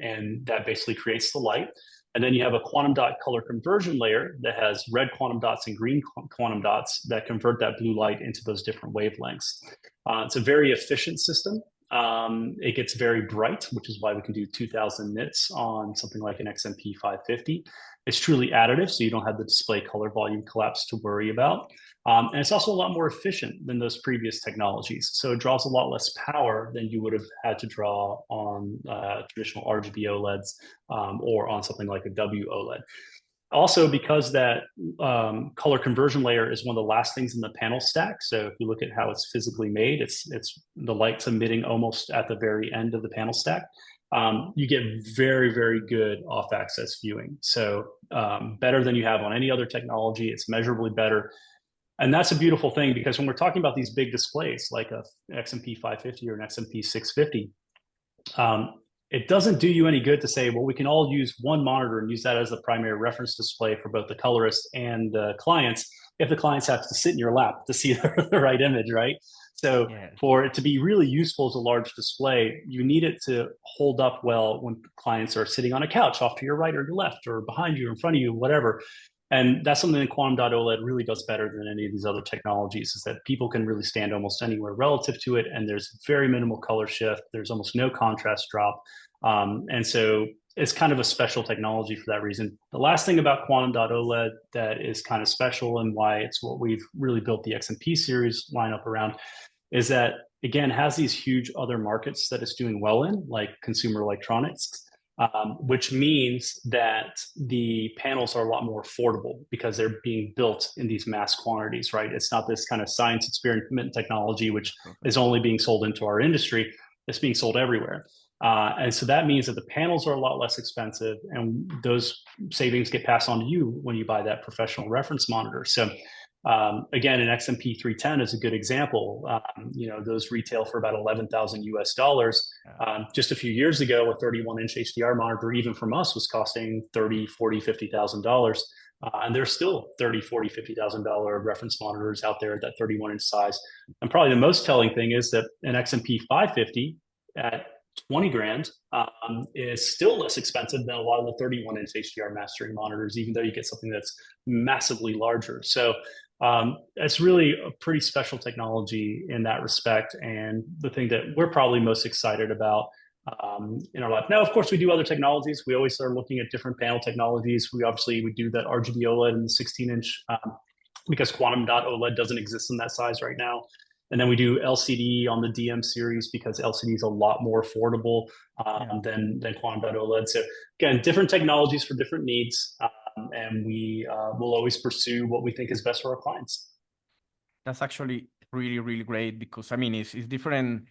and that basically creates the light. And then you have a quantum dot color conversion layer that has red quantum dots and green quantum dots that convert that blue light into those different wavelengths. It's a very efficient system. It gets very bright, which is why we can do 2000 nits on something like an XMP 550. It's truly additive, so you don't have the display color volume collapse to worry about. And it's also a lot more efficient than those previous technologies. So it draws a lot less power than you would have had to draw on traditional RGB OLEDs or on something like a WOLED. Also, because that color conversion layer is one of the last things in the panel stack. So if you look at how it's physically made, it's the light's emitting almost at the very end of the panel stack. You get very, very good off-axis viewing. So better than you have on any other technology. It's measurably better. And that's a beautiful thing, because when we're talking about these big displays like a XMP 550 or an XMP 650, it doesn't do you any good to say, well, we can all use one monitor and use that as the primary reference display for both the colorist and the clients, if the clients have to sit in your lap to see the right image, right? So for it to be really useful as a large display, you need it to hold up well when clients are sitting on a couch off to your right or your left or behind you, in front of you, whatever. And that's something that quantum dot OLED really does better than any of these other technologies, is that people can really stand almost anywhere relative to it. And there's very minimal color shift. There's almost no contrast drop. And so it's kind of a special technology for that reason. The last thing about quantum dot OLED that is kind of special, and why it's what we've really built the XMP series lineup around, is that, again, has these huge other markets that it's doing well in, like consumer electronics. Which means that the panels are a lot more affordable because they're being built in these mass quantities, right? It's not this kind of science experiment technology, which is only being sold into our industry. It's being sold everywhere. And so that means that the panels are a lot less expensive, and those savings get passed on to you when you buy that professional reference monitor. So again, an XMP 310 is a good example. Those retail for about $11,000 US. Just a few years ago, a 31-inch HDR monitor, even from us, was costing $30,000, $40,000, $50,000. And there's still $30,000, $40,000, $50,000 reference monitors out there at that 31-inch size. And probably the most telling thing is that an XMP 550 at 20 grand is still less expensive than a lot of the 31-inch HDR mastering monitors, even though you get something that's massively larger. So it's really a pretty special technology in that respect, and the thing that we're probably most excited about in our life. Now, of course, we do other technologies. We always are looking at different panel technologies. We do that RGB OLED in the 16-inch because quantum dot OLED doesn't exist in that size right now. And then we do LCD on the DM series because LCD is a lot more affordable than quantum dot OLED. So again, different technologies for different needs. And we will always pursue what we think is best for our clients. That's actually really, really great, because I mean, it's different,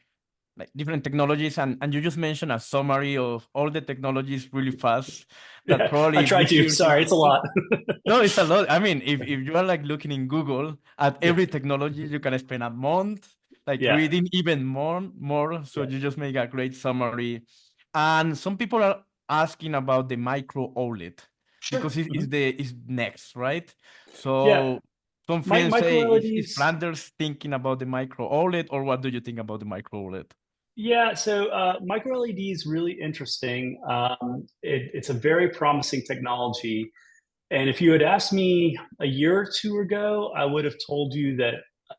like different technologies, and you just mentioned a summary of all the technologies really fast. That probably I tried to. Sorry, it's a lot. No, it's a lot. I mean, if you are like looking in Google at every technology, you can spend a month reading even more. So you just make a great summary. And some people are asking about the micro OLED. Sure. Because it's next, right? So some friends say, is Flanders thinking about the micro OLED, or what do you think about the micro OLED? Yeah, so micro LED is really interesting. It's a very promising technology. And if you had asked me a year or two ago, I would have told you that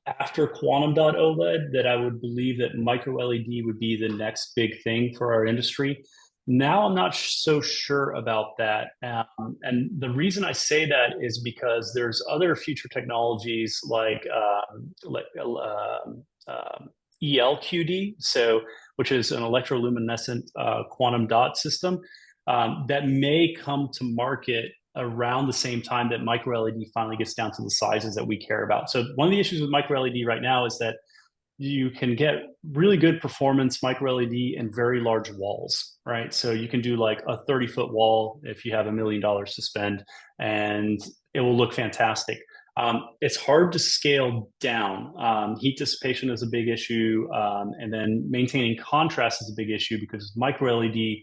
after quantum dot OLED, that I would believe that micro LED would be the next big thing for our industry. Now I'm not so sure about that. And the reason I say that is because there's other future technologies like ELQD, which is an electroluminescent quantum dot system, that may come to market around the same time that micro LED finally gets down to the sizes that we care about. So one of the issues with micro LED right now is that you can get really good performance micro LED in very large walls, right? So you can do like a 30-foot wall if you have $1 million to spend, and it will look fantastic. It's hard to scale down. Heat dissipation is a big issue, and then maintaining contrast is a big issue because micro LED,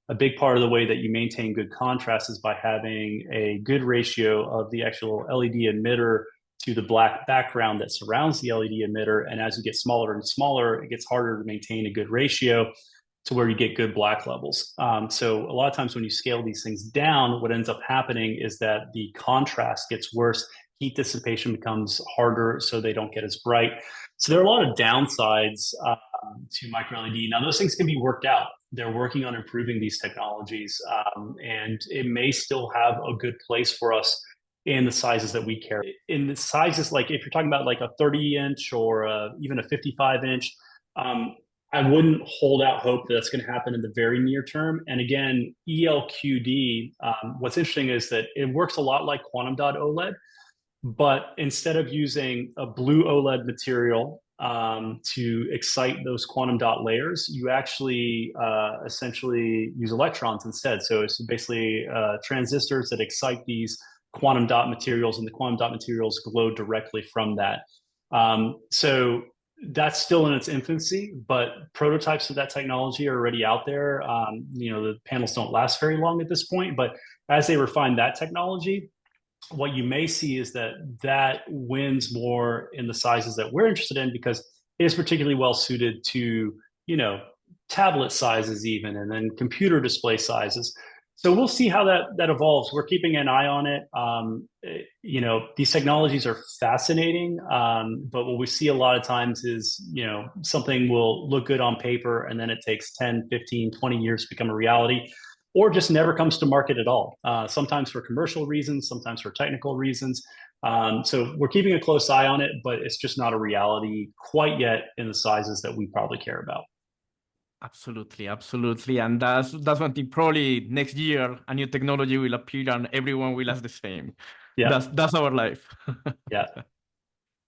a big part of the way that you maintain good contrast is by having a good ratio of the actual LED emitter to the black background that surrounds the LED emitter. And as you get smaller and smaller, it gets harder to maintain a good ratio to where you get good black levels. So a lot of times when you scale these things down, what ends up happening is that the contrast gets worse. Heat dissipation becomes harder, so they don't get as bright. So there are a lot of downsides to micro LED. Now, those things can be worked out. They're working on improving these technologies, and it may still have a good place for us in the sizes that we carry. In the sizes, like if you're talking about like a 30-inch or even a 55-inch, I wouldn't hold out hope that that's going to happen in the very near term. And again, ELQD, what's interesting is that it works a lot like quantum dot OLED, but instead of using a blue OLED material to excite those quantum dot layers, you actually essentially use electrons instead. So it's basically transistors that excite these quantum dot materials, and the quantum dot materials glow directly from that. So that's still in its infancy, but prototypes of that technology are already out there. The panels don't last very long at this point, but as they refine that technology, what you may see is that wins more in the sizes that we're interested in because it is particularly well suited to, tablet sizes even, and then computer display sizes. So we'll see how that evolves. We're keeping an eye on it. These technologies are fascinating, but what we see a lot of times is, something will look good on paper and then it takes 10, 15, 20 years to become a reality, or just never comes to market at all. Sometimes for commercial reasons, sometimes for technical reasons. So we're keeping a close eye on it, but it's just not a reality quite yet in the sizes that we probably care about. Absolutely, absolutely. And that's one thing. Probably next year, a new technology will appear and everyone will ask the same. Yeah. That's our life. Yeah.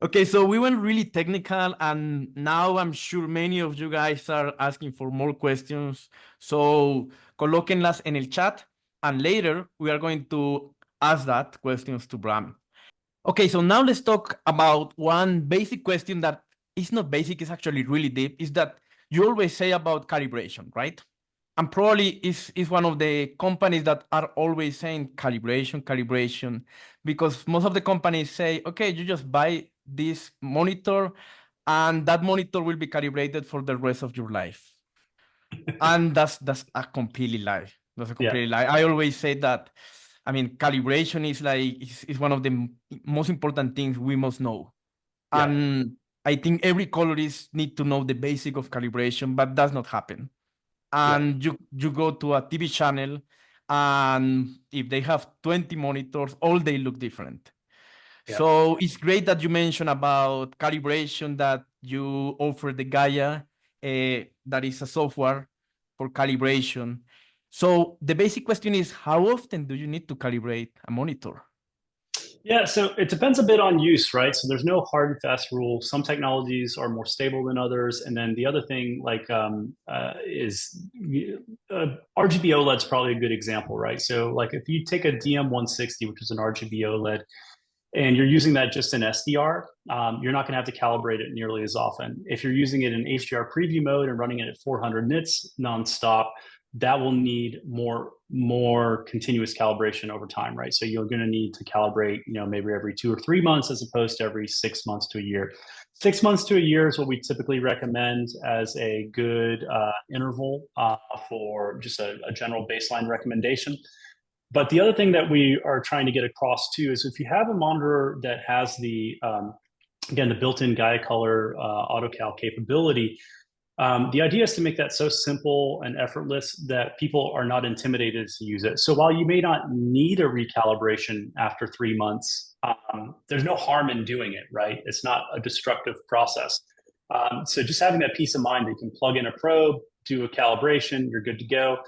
Okay, so we went really technical, and now I'm sure many of you guys are asking for more questions. So colóquenlas en el chat, and later we are going to ask that questions to Bram. Okay, so now let's talk about one basic question that is not basic, it's actually really deep, is that you always say about calibration, right? And probably is one of the companies that are always saying calibration, because most of the companies say, okay, you just buy this monitor and that monitor will be calibrated for the rest of your life. And that's a completely lie. That's a completely lie. I always say that, calibration is one of the most important things we must know. Yeah. And I think every colorist need to know the basic of calibration, but does not happen. And you go to a TV channel, and if they have 20 monitors, all they look different. Yeah. So it's great that you mentioned about calibration, that you offer the Gaia, that is a software for calibration. So the basic question is, how often do you need to calibrate a monitor? Yeah, so it depends a bit on use, right? So there's no hard and fast rule. Some technologies are more stable than others. And then the other thing is RGB OLED is probably a good example, right? So like if you take a DM160, which is an RGB OLED, and you're using that just in SDR, you're not going to have to calibrate it nearly as often. If you're using it in HDR preview mode and running it at 400 nits nonstop, that will need more continuous calibration over time, right? So you're going to need to calibrate, maybe every 2 or 3 months as opposed to every 6 months to a year. 6 months to a year is what we typically recommend as a good interval for just a general baseline recommendation. But the other thing that we are trying to get across too is if you have a monitor that has the built-in GaiaColor AutoCal capability, the idea is to make that so simple and effortless that people are not intimidated to use it. So while you may not need a recalibration after 3 months, there's no harm in doing it, right? It's not a destructive process. So just having that peace of mind that you can plug in a probe, do a calibration, you're good to go.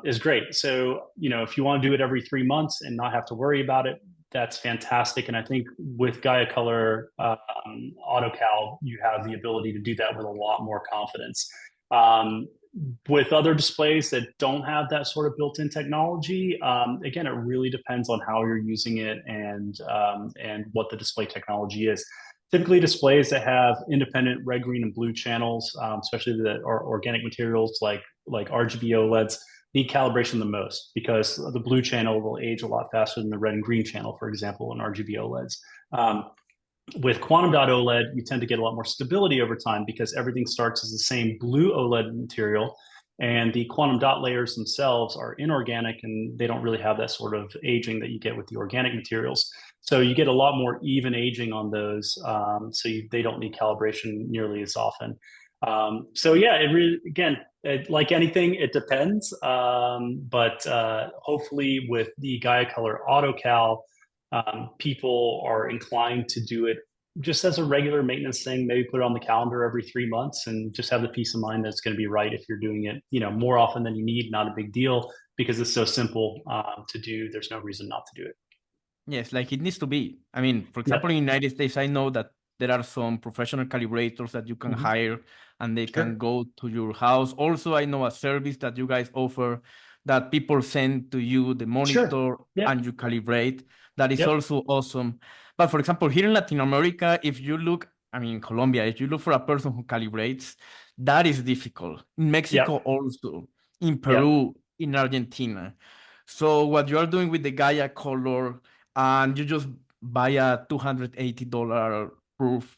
is great. So, if you want to do it every 3 months and not have to worry about it, that's fantastic. And I think with GaiaColor AutoCal, you have the ability to do that with a lot more confidence. With other displays that don't have that sort of built-in technology, again, it really depends on how you're using it and what the display technology is. Typically, displays that have independent red, green, and blue channels, especially that are organic materials like RGB OLEDs, need calibration the most because the blue channel will age a lot faster than the red and green channel, for example, in RGB OLEDs. With quantum dot OLED, you tend to get a lot more stability over time because everything starts as the same blue OLED material, and the quantum dot layers themselves are inorganic and they don't really have that sort of aging that you get with the organic materials. So you get a lot more even aging on those, they don't need calibration nearly as often. So yeah, it really, again, like anything, it depends. But hopefully with the GaiaColor AutoCal, people are inclined to do it just as a regular maintenance thing, maybe put it on the calendar every 3 months and just have the peace of mind that it's going to be right if you're doing it, more often than you need, not a big deal because it's so simple to do. There's no reason not to do it. Yes, like it needs to be. I mean, for example, in the United States, I know that there are some professional calibrators that you can hire and they can go to your house. Also, I know a service that you guys offer that people send to you the monitor and you calibrate. That is also awesome. But for example, here in Latin America, if you look, I mean, in Colombia, if you look for a person who calibrates, that is difficult. In Mexico also, in Peru, in Argentina. So what you are doing with the GaiaColor, and you just buy a $280 proof,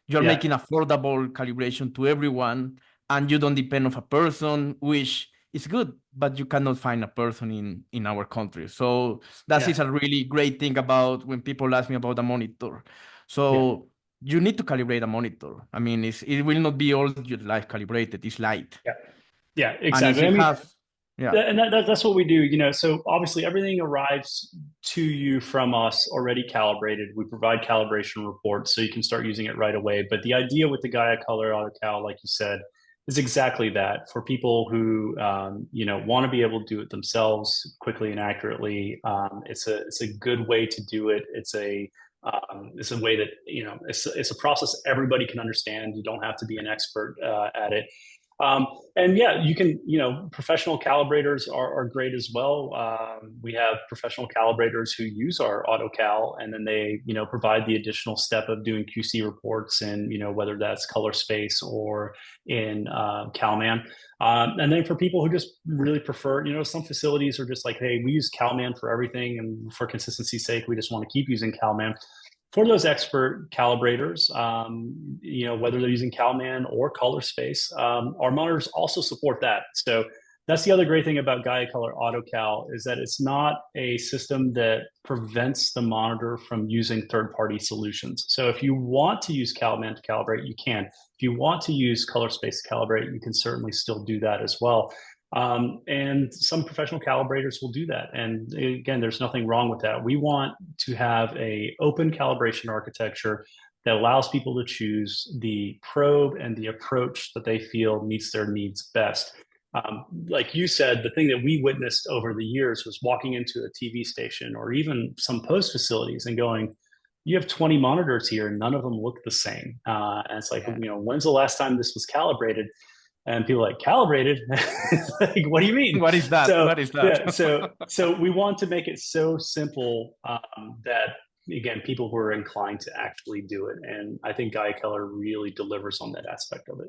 you're making affordable calibration to everyone, and you don't depend on a person, which is good, but you cannot find a person in our country. So that is a really great thing about when people ask me about a monitor. So you need to calibrate a monitor. I mean, it will not be all your life calibrated. It's light. Yeah, And if exactly. you I mean, have, and that's what we do, so obviously everything arrives to you from us already calibrated. We provide calibration reports so you can start using it right away. But the idea with the GaiaColor AutoCal, like you said, is exactly that for people who want to be able to do it themselves quickly and accurately. It's a good way to do it. It's a way that it's a process everybody can understand. You don't have to be an expert at it. And yeah, you can, professional calibrators are great as well. We have professional calibrators who use our AutoCal and then they, provide the additional step of doing QC reports and, whether that's color space or in CalMan. And then for people who just really prefer, some facilities are just like, hey, we use CalMan for everything. And for consistency's sake, we just want to keep using CalMan. For those expert calibrators, whether they're using CalMan or color space, our monitors also support that. So that's the other great thing about GaiaColor AutoCal is that it's not a system that prevents the monitor from using third-party solutions. So if you want to use CalMan to calibrate, you can. If you want to use color space to calibrate, you can certainly still do that as well. And some professional calibrators will do that. And again, there's nothing wrong with that. We want to have a open calibration architecture that allows people to choose the probe and the approach that they feel meets their needs best. Like you said, the thing that we witnessed over the years was walking into a TV station or even some post facilities and going, you have 20 monitors here and none of them look the same. And it's like, when's the last time this was calibrated? And people are like, calibrated? Like, what do you mean? What is that? What is that? Yeah, so we want to make it so simple that, again, people who are inclined to actually do it. And I think GaiaColor really delivers on that aspect of it.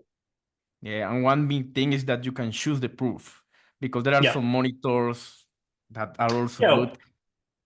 Yeah, and one big thing is that you can choose the proof because there are some monitors that are also good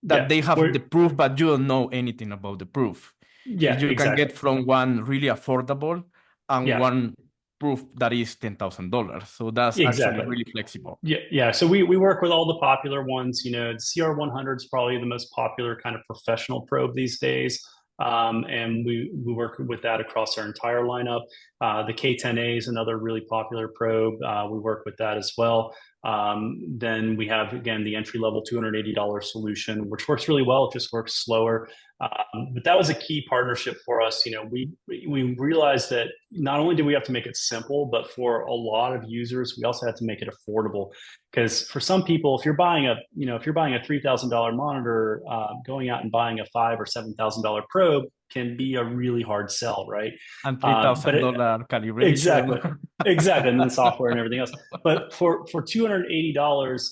that they have the proof, but you don't know anything about the proof. Yeah, You can get from one really affordable and one proof that is $10,000. So that's actually really flexible. Yeah. So we work with all the popular ones. The CR100 is probably the most popular kind of professional probe these days. And we work with that across our entire lineup. The K10A is another really popular probe. We work with that as well. Then we have, again, the entry-level $280 solution, which works really well. It just works slower. But that was a key partnership for us. We realized that not only do we have to make it simple, but for a lot of users, we also have to make it affordable. Because for some people, if you're buying a $3,000 monitor, going out and buying a $5,000 or $7,000 probe can be a really hard sell, right? And $3,000 calibration. Exactly, and then software and everything else. But for $280,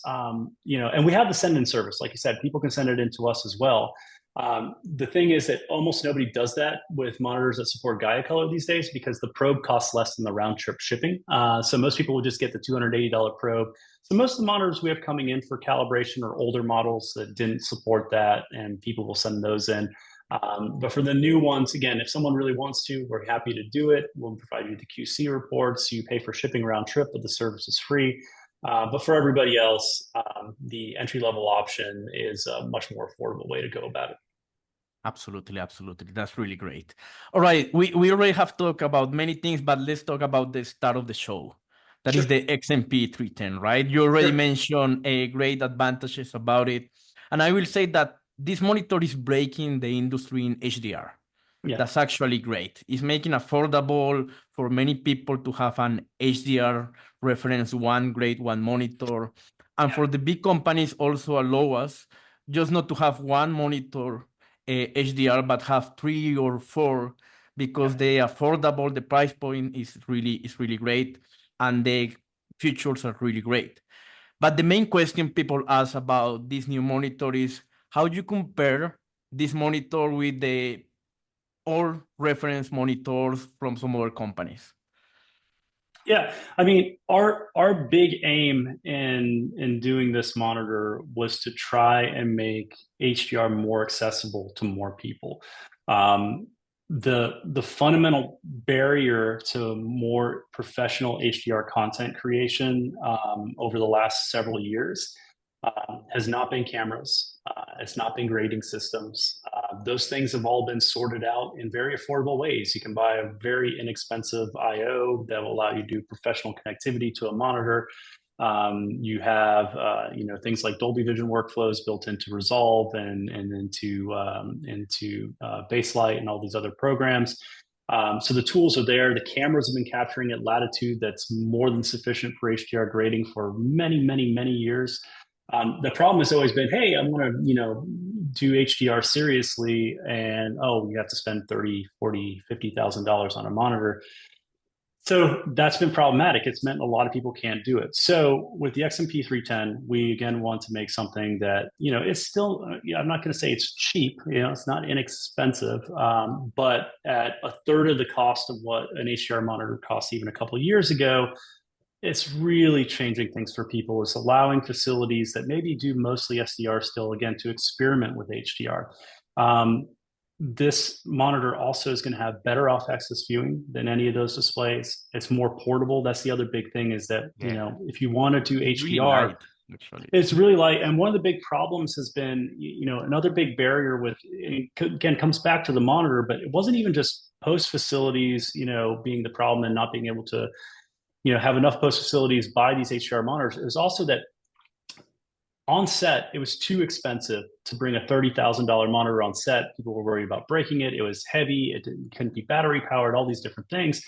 and we have the send-in service, like you said, people can send it in to us as well. The thing is that almost nobody does that with monitors that support GaiaColor these days because the probe costs less than the round trip shipping. So most people will just get the $280 probe. So most of the monitors we have coming in for calibration are older models that didn't support that, and people will send those in. But for the new ones, again, if someone really wants to, we're happy to do it. We'll provide you the QC reports. You pay for shipping round trip, but the service is free. But for everybody else, the entry-level option is a much more affordable way to go about it. Absolutely, absolutely. That's really great. All right, we already have talked about many things, but let's talk about the start of the show. That is the XMP 310, right? You already mentioned great advantages about it. And I will say that this monitor is breaking the industry in HDR. Yeah. That's actually great. It's making affordable for many people to have an HDR reference one, grade one monitor. And for the big companies also allow us just not to have one monitor HDR, but have 3 or 4 because they are affordable. The price point is really great, and the features are really great. But the main question people ask about this new monitor is how you compare this monitor with the old reference monitors from some other companies. Yeah, I mean, our big aim in doing this monitor was to try and make HDR more accessible to more people. The fundamental barrier to more professional HDR content creation over the last several years has not been cameras. It's not been grading systems. Those things have all been sorted out in very affordable ways. You can buy a very inexpensive I/O that will allow you to do professional connectivity to a monitor. You have things like Dolby Vision workflows built into Resolve and into Baselight and all these other programs. So the tools are there. The cameras have been capturing at latitude that's more than sufficient for HDR grading for many, many, many years. The problem has always been, hey, I want to, do HDR seriously, and you have to spend $30,000, $40,000, $50,000 on a monitor. So that's been problematic. It's meant a lot of people can't do it. So with the XMP 310, we again want to make something that, it's still, I'm not going to say it's cheap, it's not inexpensive, but at a third of the cost of what an HDR monitor cost even a couple of years ago, it's really changing things for people. It's allowing facilities that maybe do mostly SDR still, again, to experiment with HDR. This monitor also is going to have better off-axis viewing than any of those displays. It's more portable. That's the other big thing is that, if you want to do HDR, it's really light. And one of the big problems has been, another big barrier with, again, comes back to the monitor, but it wasn't even just post facilities, being the problem and not being able to, have enough post facilities buy these HDR monitors. It was also that on set, it was too expensive to bring a $30,000 monitor on set. People were worried about breaking it. It was heavy. It couldn't be battery powered, all these different things.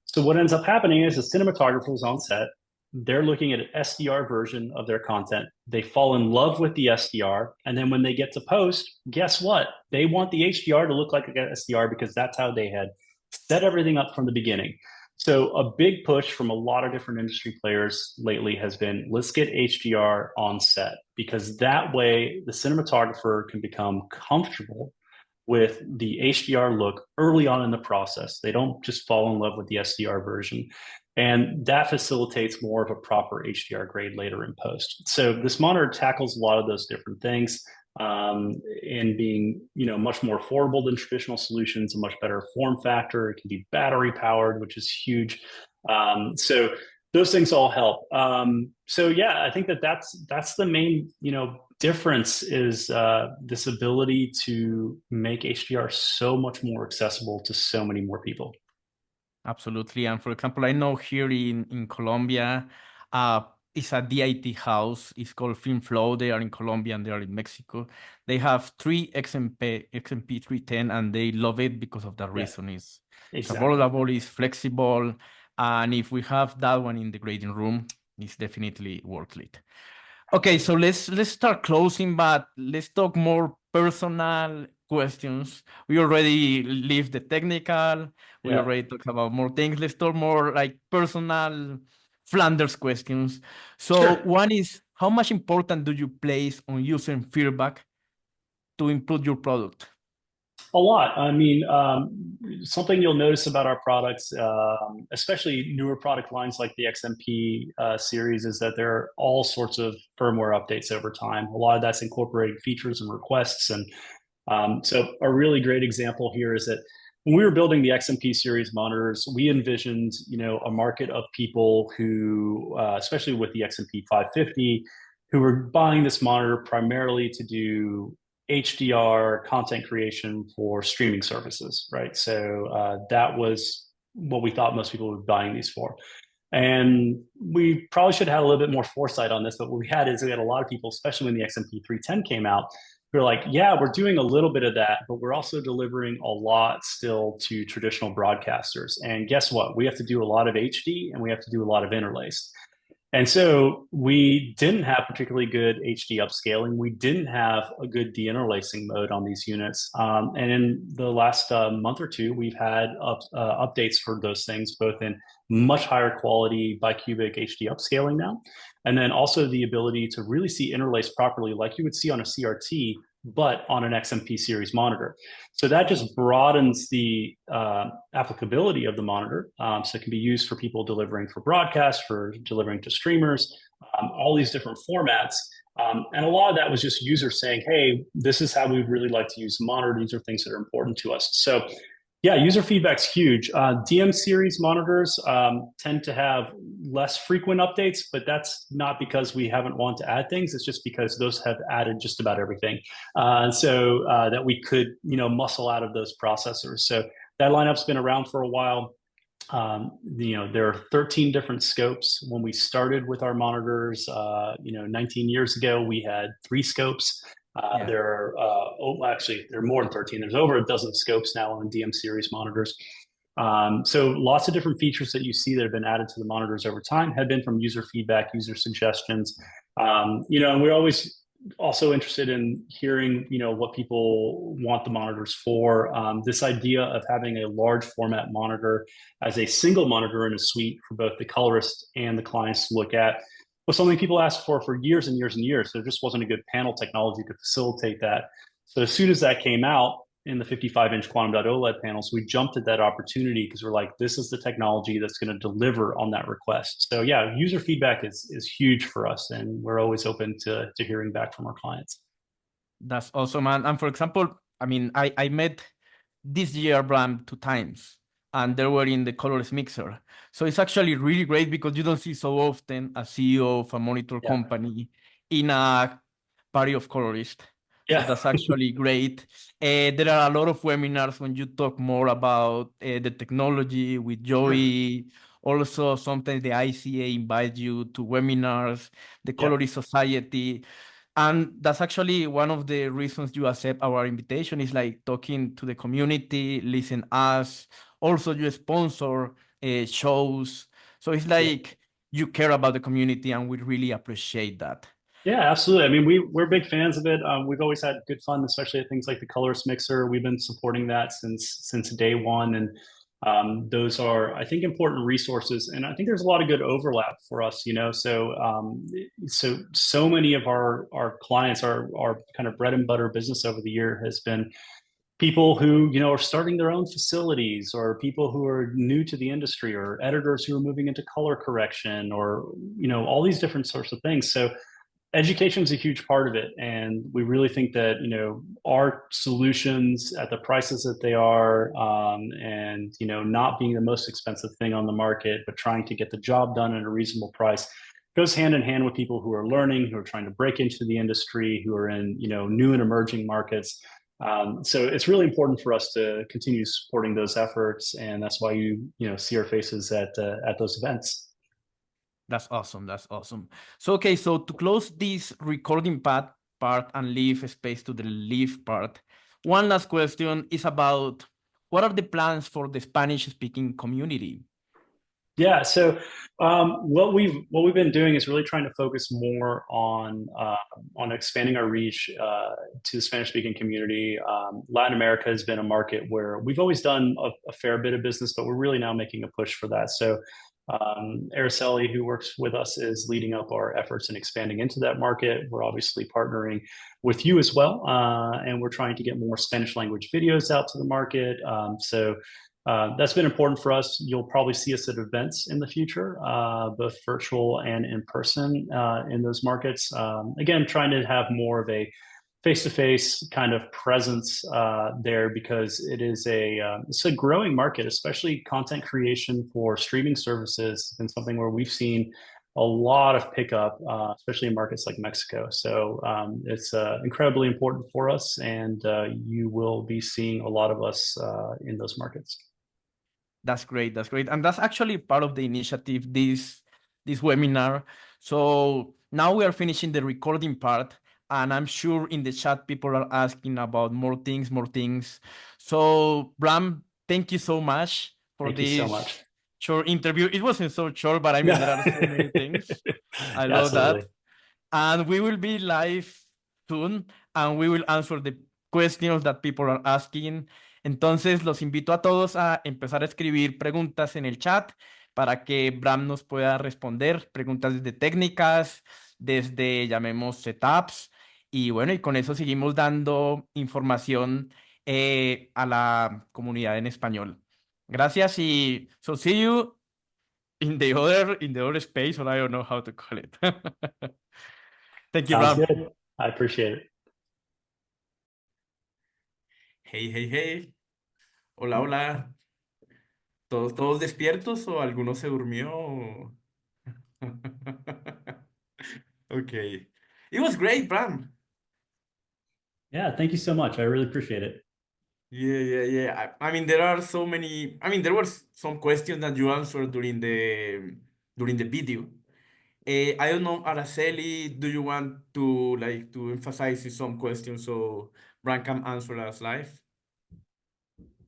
So what ends up happening is the cinematographers on set, they're looking at an SDR version of their content. They fall in love with the SDR. And then when they get to post, guess what? They want the HDR to look like an SDR because that's how they had set everything up from the beginning. So a big push from a lot of different industry players lately has been, let's get HDR on set, because that way the cinematographer can become comfortable with the HDR look early on in the process. They don't just fall in love with the SDR version. And that facilitates more of a proper HDR grade later in post. So this monitor tackles a lot of those different things. And being, much more affordable than traditional solutions, a much better form factor. It can be battery powered, which is huge. So those things all help. So yeah, I think that's the main, difference is this ability to make HDR so much more accessible to so many more people. Absolutely. And for example, I know here in Colombia, uh, it's a DIT house. It's called Film Flow. They are in Colombia and they are in Mexico. They have three XMP 310 and they love it because of that Yeah, reason. It's exactly. affordable, it's flexible. And if we have that one in the grading room, it's definitely worth it. Okay, so let's start closing, but let's talk more personal questions. We already leave the technical. We Yeah. already talked about more things. Let's talk more like personal Flanders questions. So Sure. one is, how much important do you place on user feedback to improve your product? A lot. I mean, something you'll notice about our products, especially newer product lines like the XMP series, is that there are all sorts of firmware updates over time. A lot of that's incorporating features and requests. And so a really great example here is that when we were building the XMP series monitors, we envisioned, a market of people who, especially with the XMP 550, who were buying this monitor primarily to do HDR content creation for streaming services, right? So that was what we thought most people would be buying these for. And we probably should have had a little bit more foresight on this, but what we had is we had a lot of people, especially when the XMP 310 came out, who were like, yeah, we're doing a little bit of that, but we're also delivering a lot still to traditional broadcasters. And guess what? We have to do a lot of HD and we have to do a lot of interlace. And so we didn't have particularly good HD upscaling. We didn't have a good deinterlacing mode on these units. And in the last month or two, we've had updates for those things, both in much higher quality bicubic HD upscaling now, and then also the ability to really see interlace properly like you would see on a CRT, but on an XMP series monitor. So that just broadens the applicability of the monitor. So it can be used for people delivering for broadcast, for delivering to streamers, all these different formats. And a lot of that was just users saying, hey, this is how we'd really like to use the monitor. These are things that are important to us. So yeah, user feedback's huge. DM series monitors tend to have less frequent updates, but that's not because we haven't wanted to add things. It's just because those have added just about everything. And so that we could, muscle out of those processors. So that lineup's been around for a while. There are 13 different scopes. When we started with our monitors, 19 years ago, we had 3 scopes. There are actually there are more than 13. There's over a dozen scopes now on DM series monitors. So lots of different features that you see that have been added to the monitors over time have been from user feedback, user suggestions. And we're always also interested in hearing, what people want the monitors for. This idea of having a large format monitor as a single monitor in a suite for both the colorist and the clients to look at was something people asked for years and years and years. There just wasn't a good panel technology to facilitate that. So as soon as that came out in the 55-inch quantum dot OLED panels, we jumped at that opportunity because we're like, this is the technology that's going to deliver on that request. So yeah, user feedback is huge for us, and we're always open to hearing back from our clients. That's awesome, man. And for example, I mean, I met this year Bram 2 times, and they were in the colors mixer. So it's actually really great because you don't see so often a CEO of a monitor company in a party of colorists. So that's actually great. There are a lot of webinars when you talk more about the technology with Joey. Also, sometimes the ICA invites you to webinars, the Colorist Society. And that's actually one of the reasons you accept our invitation is like talking to the community, listen us. Also, you sponsor shows. So it's like you care about the community, and we really appreciate that. Yeah, absolutely. I mean, we're big fans of it. We've always had good fun, especially at things like the colorist mixer. We've been supporting that since day one, and those are, I think, important resources. And I think there's a lot of good overlap for us. So many of our clients, our kind of bread and butter business over the year has been people who are starting their own facilities, or people who are new to the industry, or editors who are moving into color correction, or all these different sorts of things. So education is a huge part of it, and we really think that our solutions at the prices that they are, and not being the most expensive thing on the market, but trying to get the job done at a reasonable price, goes hand in hand with people who are learning, who are trying to break into the industry, who are in new and emerging markets. So it's really important for us to continue supporting those efforts, and that's why you see our faces at those events. That's awesome. That's awesome. So, okay, so to close this recording part and leave space to the leave part, one last question is about what are the plans for the Spanish-speaking community? Yeah, so what we've been doing is really trying to focus more on expanding our reach to the Spanish-speaking community. Latin America has been a market where we've always done a fair bit of business, but we're really now making a push for that. So Araceli, who works with us, is leading up our efforts in expanding into that market. We're obviously partnering with you as well, and we're trying to get more Spanish language videos out to the market. That's been important for us. You'll probably see us at events in the future, both virtual and in person in those markets. Again, trying to have more of a face-to-face kind of presence there, because it's a growing market, especially content creation for streaming services, and something where we've seen a lot of pickup, especially in markets like Mexico. So it's incredibly important for us, and you will be seeing a lot of us in those markets. That's great. That's great. And that's actually part of the initiative, this webinar. So now we are finishing the recording part, and I'm sure in the chat people are asking about more things, more things. So Bram, thank you so much for Thank you so this much. short interview. It wasn't so short, but I mean, there are so many things. I love Absolutely. that. And we will be live soon, and we will answer the questions that people are asking. Entonces, los invito a todos a empezar a escribir preguntas en el chat para que Bram nos pueda responder, preguntas desde técnicas, desde, llamemos, setups. Y bueno, y con eso seguimos dando información a la comunidad en español. Gracias y so see you in the other space, or I don't know how to call it. Thank you, Sounds Bram. good. I appreciate it. Hey, hey, hey. Hola, hola. ¿Todos despiertos o alguno se durmió? Okay. It was great, Bram. Yeah, thank you so much. I really appreciate it. Yeah. I mean, there are so many. I mean, there were some questions that you answered during the video. I don't know, Araceli, do you want to emphasize some questions so Bram can answer us live?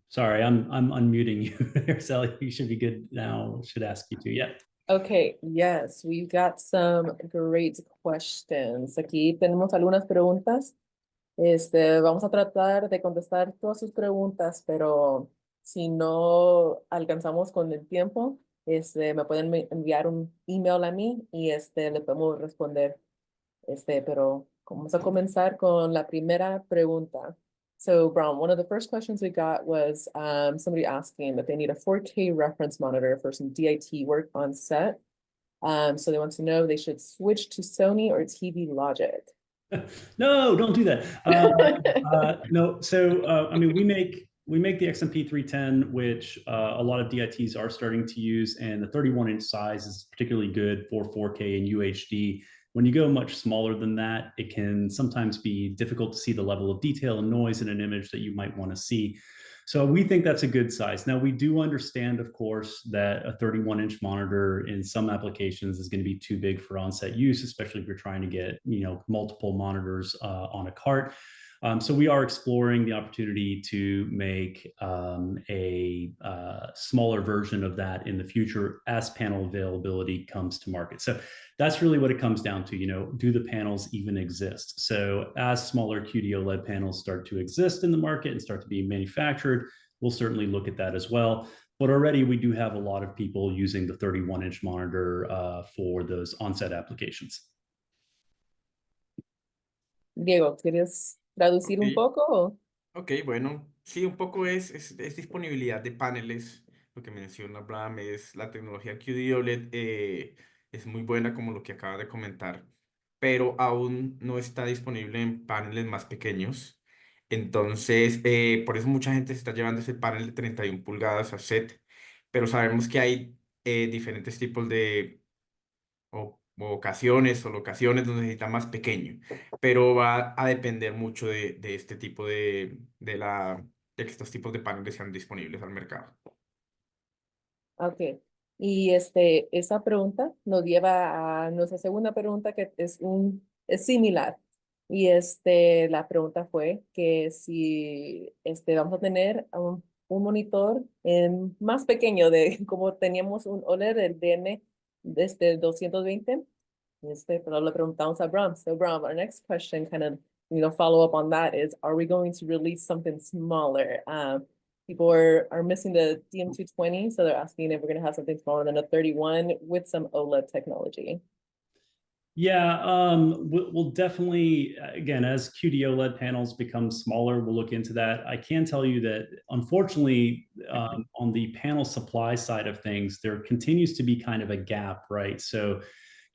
Sorry, I'm unmuting you. Sally, you should be good now. Should ask you to. Yeah. Okay, yes, we've got some great questions. Aquí tenemos algunas preguntas. Vamos a tratar de contestar todas sus preguntas, pero si no alcanzamos con el tiempo, me pueden enviar un email a mí y le podemos responder. Pero vamos a comenzar con la primera pregunta. So, Bram, one of the first questions we got was somebody asking that they need a 4K reference monitor for some DIT work on set. So they want to know they should switch to Sony or TV Logic. No, don't do that. No, so I mean, we make the XMP 310, which a lot of DITs are starting to use, and the 31-inch size is particularly good for 4K and UHD. When you go much smaller than that, it can sometimes be difficult to see the level of detail and noise in an image that you might want to see. So we think that's a good size. Now, we do understand, of course, that a 31-inch monitor in some applications is going to be too big for on-set use, especially if you're trying to get, multiple monitors on a cart. So we are exploring the opportunity to make a smaller version of that in the future as panel availability comes to market. So that's really what it comes down to, do the panels even exist? So as smaller QD OLED panels start to exist in the market and start to be manufactured, we'll certainly look at that as well. But already we do have a lot of people using the 31-inch monitor for those on-set applications. Diego, ¿quieres traducir un poco? Ok, bueno, sí, un poco es disponibilidad de paneles. Lo que menciona Bram es la tecnología QD OLED, es muy buena como lo que acaba de comentar, pero aún no está disponible en paneles más pequeños. Entonces, por eso mucha gente se está llevando ese panel de 31 pulgadas a set, pero sabemos que hay diferentes tipos de, o ocasiones o locaciones donde necesita más pequeño, pero va a depender mucho de este tipo de que estos tipos de paneles sean disponibles al mercado. Ok. Y esa pregunta nos lleva a nuestra segunda pregunta que es similar. Y la pregunta fue que si vamos a tener un monitor más pequeño de como teníamos un OLED, el DM desde 220. Pero le preguntamos a Bram. So Bram, our next question kind of, follow up on that is, are we going to release something smaller? People are missing the DM220, so they're asking if we're going to have something smaller than a 31 with some OLED technology. Yeah, we'll definitely, again, as QD OLED panels become smaller, we'll look into that. I can tell you that, unfortunately, on the panel supply side of things, there continues to be kind of a gap, right? So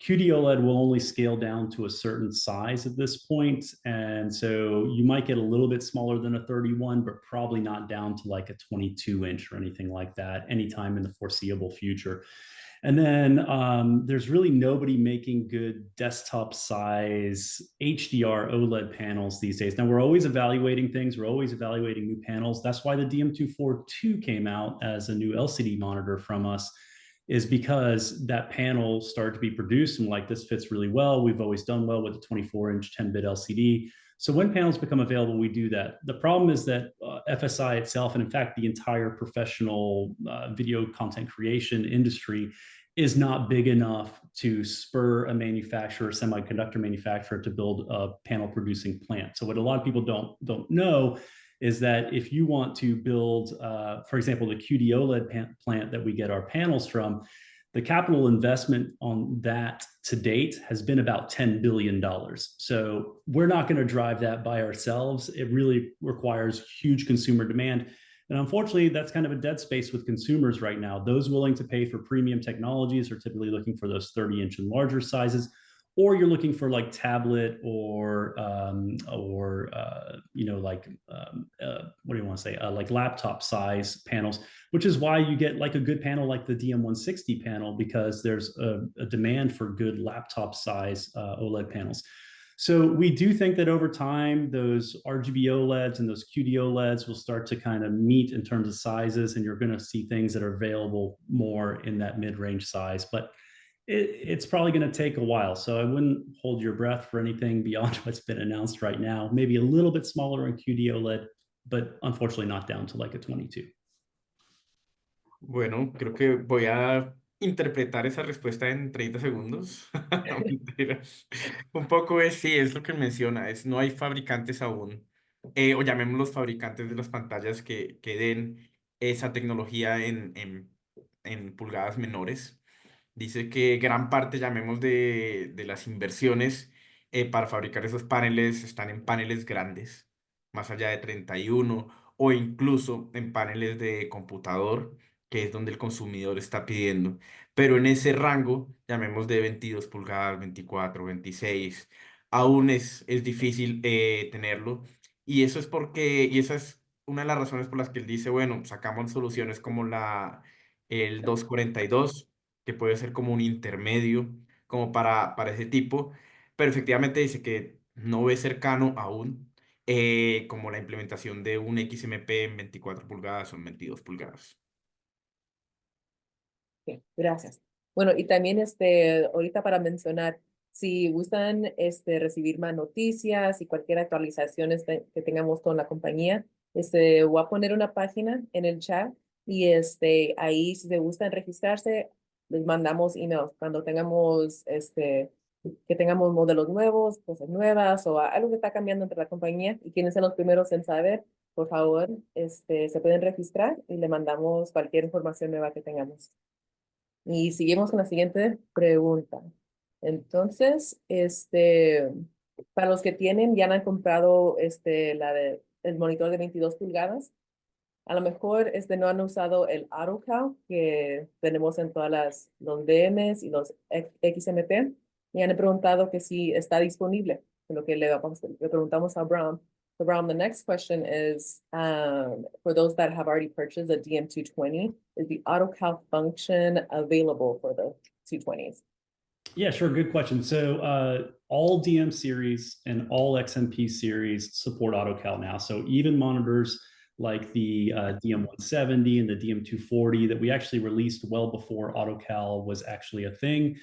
QD OLED will only scale down to a certain size at this point. And so you might get a little bit smaller than a 31, but probably not down to like a 22-inch or anything like that anytime in the foreseeable future. And then there's really nobody making good desktop size HDR OLED panels these days. Now, we're always evaluating things. We're always evaluating new panels. That's why the DM242 came out as a new LCD monitor from us, is because that panel started to be produced and like, this fits really well. We've always done well with the 24-inch 10-bit LCD. So when panels become available, we do that. The problem is that FSI itself, and in fact, the entire professional video content creation industry, is not big enough to spur a manufacturer, semiconductor manufacturer, to build a panel producing plant. So what a lot of people don't know is that if you want to build, for example, the QD OLED plant that we get our panels from, the capital investment on that to date has been about $10 billion. So we're not going to drive that by ourselves. It really requires huge consumer demand. And unfortunately, that's kind of a dead space with consumers right now. Those willing to pay for premium technologies are typically looking for those 30-inch and larger sizes, or you're looking for like tablet or what do you want to say, like laptop size panels, which is why you get like a good panel like the DM160 panel, because there's a demand for good laptop size OLED panels. So we do think that over time, those RGB OLEDs and those QD OLEDs will start to kind of meet in terms of sizes, and you're going to see things that are available more in that mid-range size. But it's probably going to take a while. So I wouldn't hold your breath for anything beyond what's been announced right now. Maybe a little bit smaller in QD OLED, but unfortunately not down to like a 22. Bueno, creo que voy a interpretar esa respuesta en 30 segundos. No, mentiras. Un poco sí, es lo que menciona, no hay fabricantes aún, o llamémoslos fabricantes de las pantallas que den esa tecnología en pulgadas menores. Dice que gran parte, llamemos, de las inversiones para fabricar esos paneles están en paneles grandes, más allá de 31, o incluso en paneles de computador, que es donde el consumidor está pidiendo. Pero en ese rango, llamemos de 22 pulgadas, 24, 26, aún es difícil tenerlo. Y eso es y esa es una de las razones por las que él dice, bueno, sacamos soluciones como el 242, que puede ser como un intermedio, como para ese tipo, pero efectivamente dice que no ve cercano aún como la implementación de un XMP en 24 pulgadas o en 22 pulgadas. Okay, gracias. Bueno, y también ahorita para mencionar, si gustan recibir más noticias y cualquier actualización que tengamos con la compañía, voy a poner una página en el chat y ahí si se gustan registrarse, les mandamos emails cuando tengamos que tengamos modelos nuevos, cosas nuevas o algo que está cambiando entre la compañía y quieren ser los primeros en saber, por favor, se pueden registrar y le mandamos cualquier información nueva que tengamos. Y seguimos con la siguiente pregunta. Entonces, para los que ya han comprado el monitor de 22 pulgadas, a lo mejor no han usado el AutoCal que tenemos en todas los DMs y los XMP y han preguntado que si está disponible, lo que le preguntamos a Bram. So Bram, the next question is, for those that have already purchased a DM220, is the AutoCal function available for the 220s? Yeah, sure. Good question. So all DM series and all XMP series support AutoCal now. So even monitors like the DM170 and the DM240 that we actually released well before AutoCal was actually a thing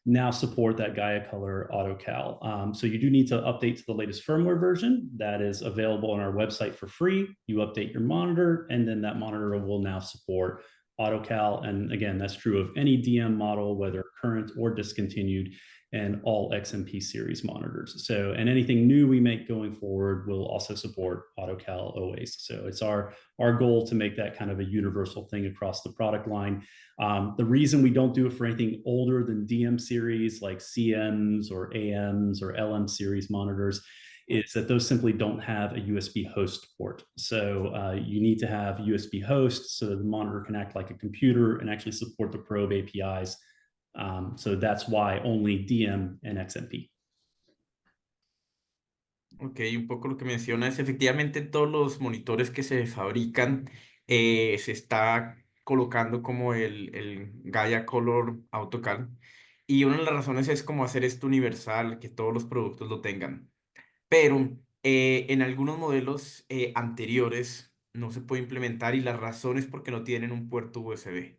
now support that GaiaColor AutoCal. So you do need to update to the latest firmware version that is available on our website for free. You update your monitor, and then that monitor will now support AutoCal. And again, that's true of any DM model, whether current or discontinued, and all XMP series monitors. So, and anything new we make going forward will also support AutoCal always. So it's our goal to make that kind of a universal thing across the product line. The reason we don't do it for anything older than DM series like CMs or AMs or LM series monitors is that those simply don't have a USB host port. So you need to have USB host so that the monitor can act like a computer and actually support the probe APIs. So that's why only DM and XMP. Ok, un poco lo que menciona es efectivamente en todos los monitores que se fabrican se está colocando como el GaiaColor AutoCAD y una de las razones es como hacer esto universal, que todos los productos lo tengan. Pero en algunos modelos anteriores no se puede implementar y la razón es porque no tienen un puerto USB.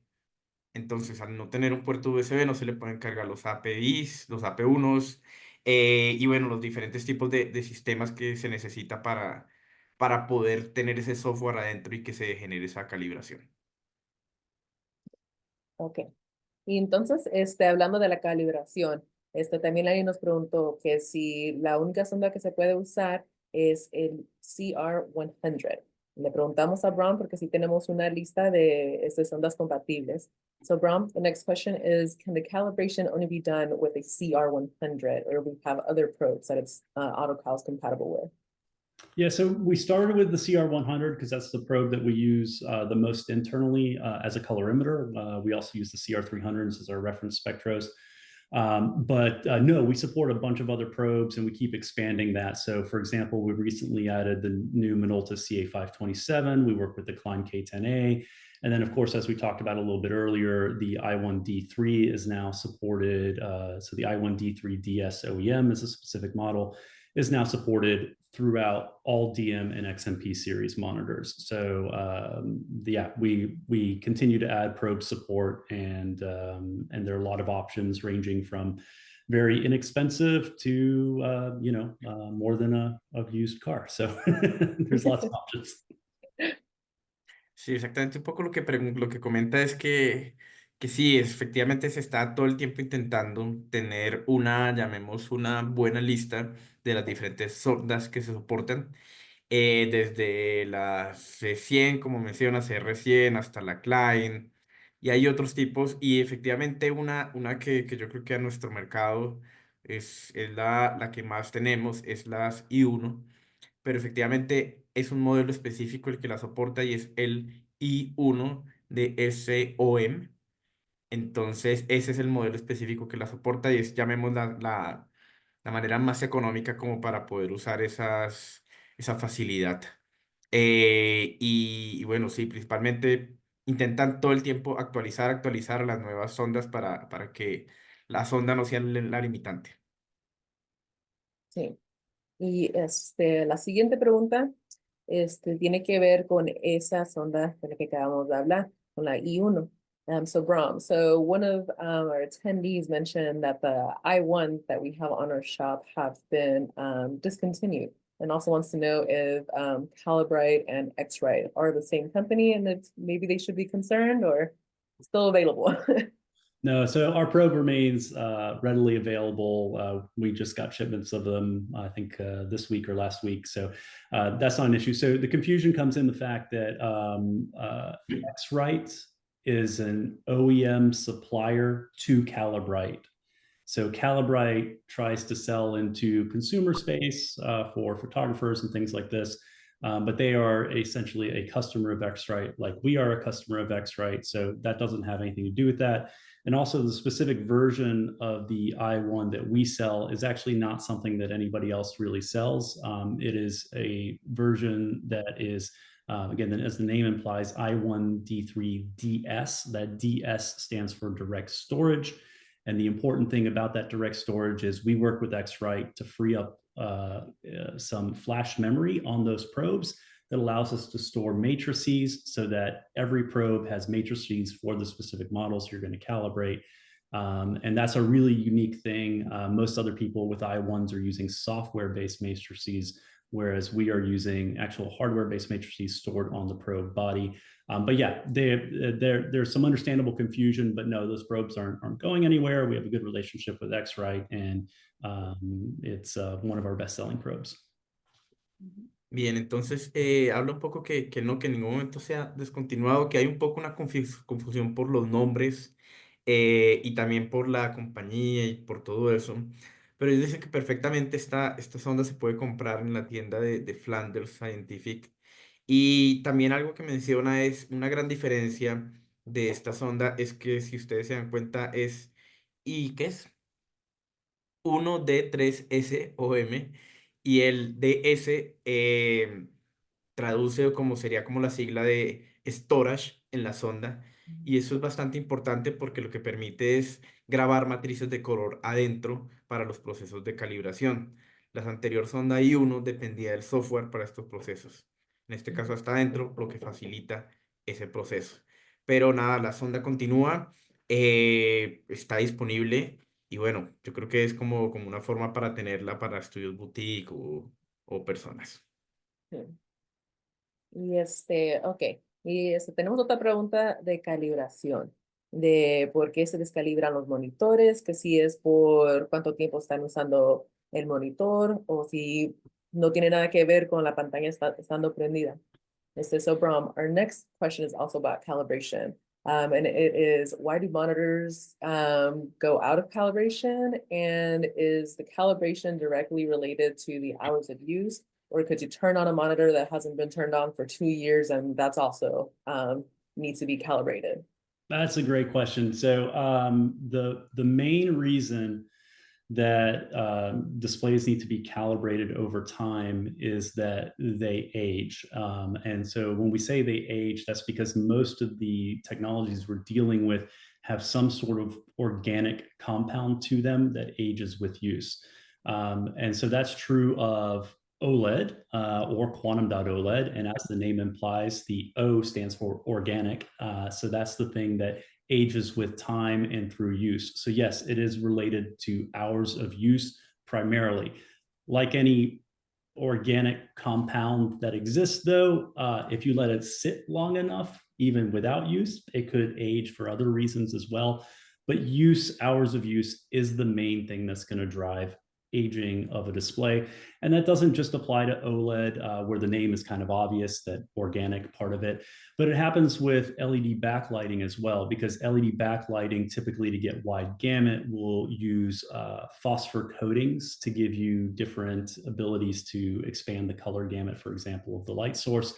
Entonces, al no tener un puerto USB, no se le pueden cargar los APIs, los AP1s, y bueno, los diferentes tipos de sistemas que se necesita para poder tener ese software adentro y que se genere esa calibración. Ok. Y entonces, hablando de la calibración, también alguien nos preguntó que si la única sonda que se puede usar es el CR100. Le preguntamos a Bram porque sí tenemos una lista de estas sondas compatibles. So Bram, the next question is, can the calibration only be done with a CR100, or do we have other probes that it's AutoCal is compatible with? Yeah, so we started with the CR100 because that's the probe that we use the most internally as a colorimeter. We also use the CR300s as our reference spectros. But no, we support a bunch of other probes and we keep expanding that. So for example, we recently added the new Minolta CA527. We work with the Klein K10A. And then of course, as we talked about a little bit earlier, the I1D3 is now supported. So the I1D3 DS OEM is a specific model, is now supported throughout all DM and XMP series monitors. So yeah, we continue to add probe support, and there are a lot of options ranging from very inexpensive to more than a used car. So there's lots of options. Sí, exactamente. Un poco lo que comenta es que sí, efectivamente se está todo el tiempo intentando tener una, llamemos una buena lista de las diferentes sondas que se soportan, desde la C100, como menciona, CR100, hasta la Klein, y hay otros tipos, y efectivamente una que yo creo que a nuestro mercado es la que más tenemos, es las I1, pero efectivamente es un modelo específico el que la soporta y es el I1 de SOM. Entonces, ese es el modelo específico que la soporta y es, llamemos la manera más económica como para poder usar esa facilidad. Y bueno, sí, principalmente intentan todo el tiempo actualizar las nuevas sondas para que la sonda no sea la limitante. Sí. Y la siguiente pregunta tiene que ver con esa sonda de la que acabamos de hablar, con la I1. So Bram, so one of our attendees mentioned that the I1 that we have on our shop have been discontinued, and also wants to know if Calibrate and X-Rite are the same company and that maybe they should be concerned or still available. No, so our probe remains readily available. We just got shipments of them, I think, this week or last week. So that's not an issue. So the confusion comes in the fact that X-Rite is an OEM supplier to Calibrate. So Calibrate tries to sell into consumer space for photographers and things like this. But they are essentially a customer of X-Rite, like we are a customer of X-Rite. So that doesn't have anything to do with that. And also the specific version of the I1 that we sell is actually not something that anybody else really sells. It is a version that is, again, as the name implies, I1D3DS. That DS stands for direct storage. And the important thing about that direct storage is we work with X-Rite to free up some flash memory on those probes that allows us to store matrices so that every probe has matrices for the specific models you're going to calibrate. And that's a really unique thing. Most other people with I1s are using software-based matrices, whereas we are using actual hardware-based matrices stored on the probe body. But yeah, there's some understandable confusion, but no, those probes aren't going anywhere. We have a good relationship with X-Rite, and it's one of our best-selling probes. Bien, entonces habla un poco que no, que en ningún momento se ha descontinuado, que hay un poco una confusión por los nombres y también por la compañía y por todo eso. Pero ellos dicen que perfectamente esta sonda se puede comprar en la tienda de Flanders Scientific. Y también algo que menciona es una gran diferencia de esta sonda es que si ustedes se dan cuenta es, ¿y qué es? 1D3SOM y el DS traduce como sería como la sigla de storage en la sonda y eso es bastante importante porque lo que permite es grabar matrices de color adentro para los procesos de calibración. La anterior sonda I1 dependía del software para estos procesos. En este caso está adentro, lo que facilita ese proceso. Pero nada, la sonda continúa, está disponible. Y bueno, yo creo que es como una forma para tenerla para estudios boutique o personas. Sí. Ok. Tenemos otra pregunta de calibración, de por qué se descalibran los monitores, que si es por cuánto tiempo están usando el monitor o si no tiene nada que ver con la pantalla estando prendida. So Bram, our next question is also about calibration. And it is, why do monitors go out of calibration? And is the calibration directly related to the hours of use? Or could you turn on a monitor that hasn't been turned on for 2 years and that's also needs to be calibrated? That's a great question. So the main reason that displays need to be calibrated over time is that they age. And so when we say they age, that's because most of the technologies we're dealing with have some sort of organic compound to them that ages with use. And so that's true of OLED or quantum dot OLED. And as the name implies, the O stands for organic. So that's the thing that ages with time and through use. So yes, it is related to hours of use primarily. Like any organic compound that exists though, if you let it sit long enough, even without use, it could age for other reasons as well. But use, hours of use is the main thing that's going to drive aging of a display. And that doesn't just apply to OLED, where the name is kind of obvious, that organic part of it, but it happens with LED backlighting as well, because LED backlighting, typically to get wide gamut, will use phosphor coatings to give you different abilities to expand the color gamut, for example, of the light source.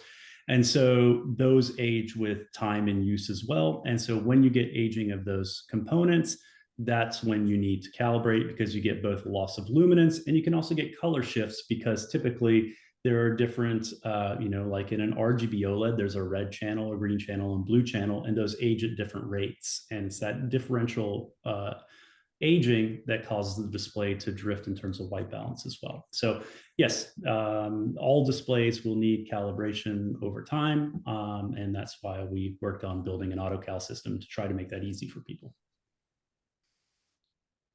And so those age with time and use as well. And so when you get aging of those components, that's when you need to calibrate, because you get both loss of luminance and you can also get color shifts, because typically there are different, like in an RGB OLED, there's a red channel, a green channel, and blue channel, and those age at different rates. And it's that differential aging that causes the display to drift in terms of white balance as well. So yes, all displays will need calibration over time. And that's why we worked on building an AutoCal system to try to make that easy for people.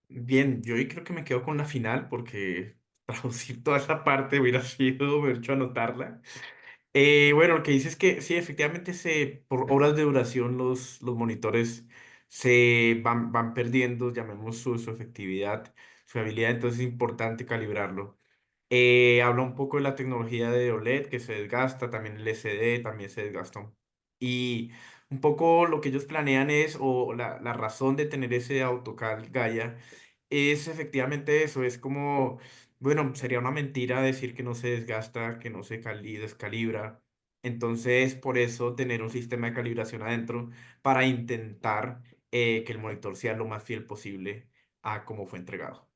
Bien, yo ahí creo que me quedo con la final porque traducir toda esa parte hubiera sido, me hecho anotarla. Bueno, lo que dice es que sí, efectivamente por horas de duración los monitores se van perdiendo, llamemos su efectividad, su habilidad, entonces es importante calibrarlo. Habla un poco de la tecnología de OLED que se desgasta, también el LCD también se desgasta. Y un poco lo que ellos planean es, o la razón de tener ese AutoCAD Gaia, es efectivamente eso, es como, bueno, sería una mentira decir que no se desgasta, que no se descalibra. Entonces, por eso tener un sistema de calibración adentro para intentar que el monitor sea lo más fiel posible a cómo fue entregado.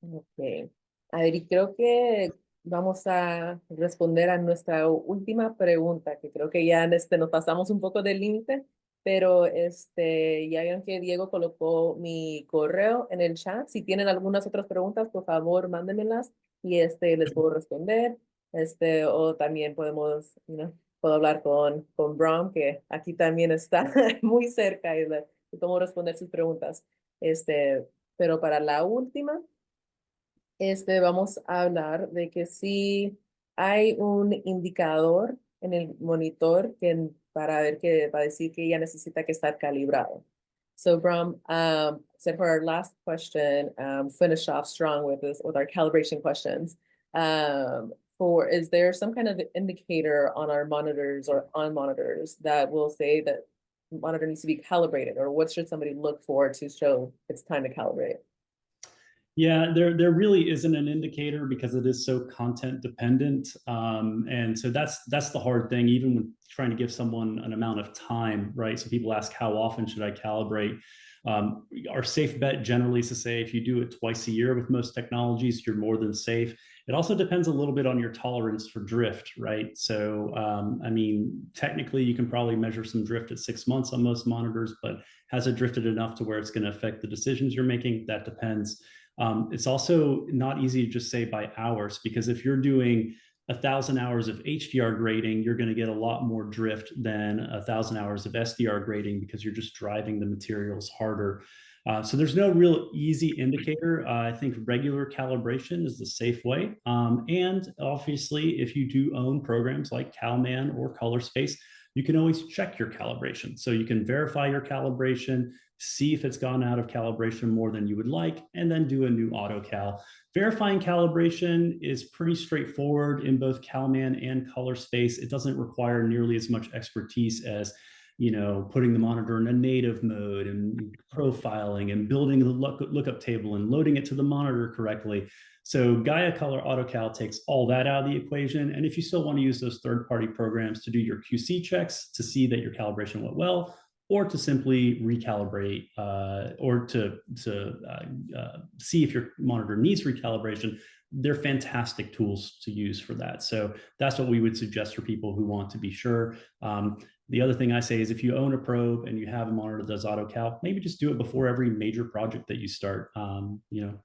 Ok. A ver, y creo que vamos a responder a nuestra última pregunta, que creo que ya nos pasamos un poco del límite. pero ya vieron que Diego colocó mi correo en el chat. Si tienen algunas otras preguntas, por favor, mándenmelas y les puedo responder. O también podemos, puedo hablar con Bram, que aquí también está muy cerca y cómo responder sus preguntas. Pero para la última, vamos a hablar de que si hay un indicador en el monitor para ver que, para decir que ya necesita que estar calibrado. So Bram, so for our last question, finish off strong with this, with our calibration questions. Is there some kind of indicator on our monitors or on monitors that will say that monitor needs to be calibrated, or what should somebody look for to show it's time to calibrate? Yeah, there really isn't an indicator because it is so content dependent, and so that's the hard thing. Even when trying to give someone an amount of time, right? So people ask, how often should I calibrate? Our safe bet generally is to say if you do it twice a year with most technologies, you're more than safe. It also depends a little bit on your tolerance for drift, right? So, I mean, technically, you can probably measure some drift at 6 months on most monitors, but has it drifted enough to where it's going to affect the decisions you're making? That depends. It's also not easy to just say by hours, because if you're doing 1,000 hours of HDR grading, you're going to get a lot more drift than 1,000 hours of SDR grading because you're just driving the materials harder. So there's no real easy indicator. I think regular calibration is the safe way. And obviously, if you do own programs like CalMan or ColorSpace, you can always check your calibration. So you can verify your calibration, see if it's gone out of calibration more than you would like, and then do a new AutoCal. Verifying calibration is pretty straightforward in both CalMan and ColorSpace. It doesn't require nearly as much expertise as putting the monitor in a native mode and profiling and building the lookup table and loading it to the monitor correctly. So GaiaColor AutoCal takes all that out of the equation. And if you still want to use those third-party programs to do your QC checks to see that your calibration went well, or to simply recalibrate, or to see if your monitor needs recalibration, they're fantastic tools to use for that. So that's what we would suggest for people who want to be sure. The other thing I say is if you own a probe and you have a monitor that does AutoCal, maybe just do it before every major project that you start.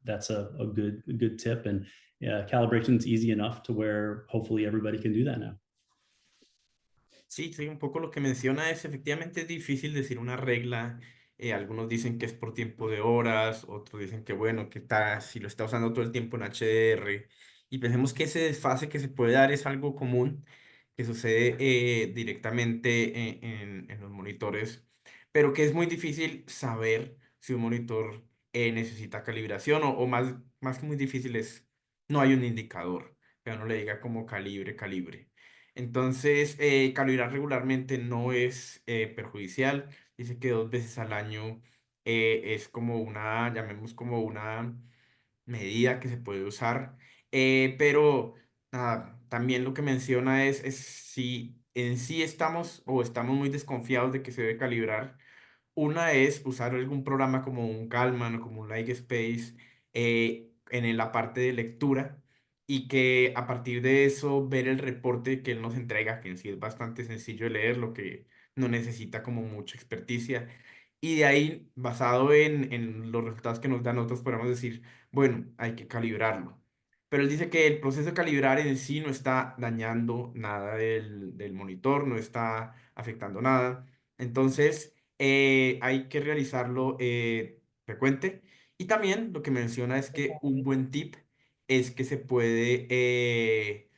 That's a good tip, and calibration is easy enough to where hopefully everybody can do that now. Sí, sí, un poco lo que menciona es efectivamente es difícil decir una regla. Algunos dicen que es por tiempo de horas, otros dicen que bueno, que está, si lo está usando todo el tiempo en HDR. Y pensemos que ese desfase que se puede dar es algo común que sucede directamente en los monitores, pero que es muy difícil saber si un monitor necesita calibración o más que muy difícil es, no hay un indicador que uno le diga como calibre. Entonces, calibrar regularmente no es perjudicial. Dice que 2 veces al año es como una, llamemos como una medida que se puede usar. Pero nada, también lo que menciona es si en sí estamos o estamos muy desconfiados de que se debe calibrar. Una es usar algún programa como un Kalman o como un Lightspace en la parte de lectura, y que a partir de eso ver el reporte que él nos entrega, que en sí es bastante sencillo de leer, lo que no necesita como mucha experticia. Y de ahí, basado en los resultados que nos dan, nosotros podemos decir, bueno, hay que calibrarlo. Pero él dice que el proceso de calibrar en sí no está dañando nada del monitor, no está afectando nada. Entonces, hay que realizarlo frecuente. Y también lo que menciona es que un buen tip es que se puede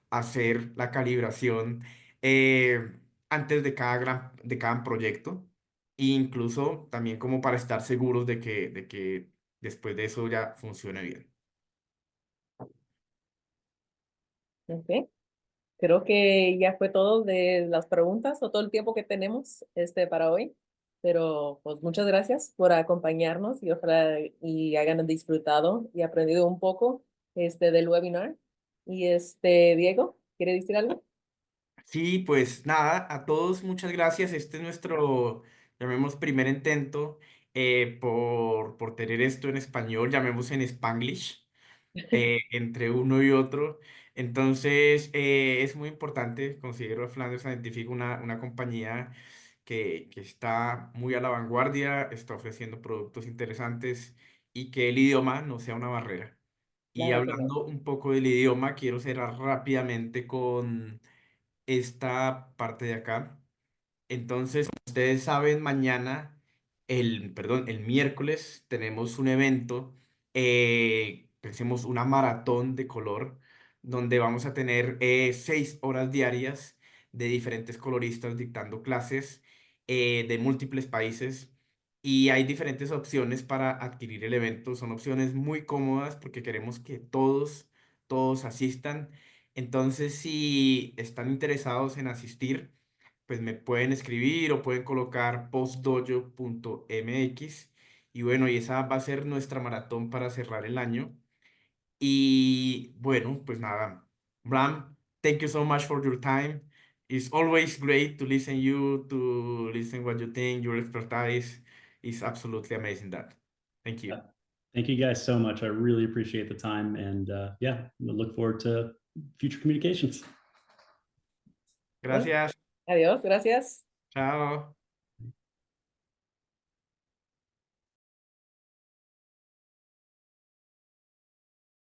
hacer la calibración eh, antes de cada proyecto, e incluso también como para estar seguros de que después de eso ya funcione bien. Ok. Creo que ya fue todo de las preguntas o todo el tiempo que tenemos para hoy. Pero pues muchas gracias por acompañarnos y ojalá y hayan disfrutado y aprendido un poco del webinar. Y Diego, ¿quiere decir algo? Sí, pues nada, a todos muchas gracias. Este es nuestro, llamemos, primer intento por tener esto en español, llamemos en Spanglish, entre uno y otro. Entonces, es muy importante, considero a Flanders Scientific una compañía que está muy a la vanguardia, está ofreciendo productos interesantes y que el idioma no sea una barrera. Y Claro que no. hablando un poco del idioma, quiero cerrar rápidamente con esta parte de acá. Entonces, como ustedes saben, mañana, el miércoles, tenemos un evento, hacemos una maratón de color, donde vamos a tener 6 horas diarias de diferentes coloristas dictando clases de múltiples países. Y hay diferentes opciones para adquirir el evento. Son opciones muy cómodas porque queremos que todos asistan. Entonces, si están interesados en asistir, pues me pueden escribir o pueden colocar postdojo.mx. Y bueno, y esa va a ser nuestra maratón para cerrar el año. Y bueno, pues nada, Bram, thank you so much for your time. It's always great to listen you, to listen what you think, your expertise is absolutely amazing that. Thank you. Thank you guys so much. I really appreciate the time, and yeah, we look forward to future communications. Bueno, Gracias. adiós, gracias. Chao.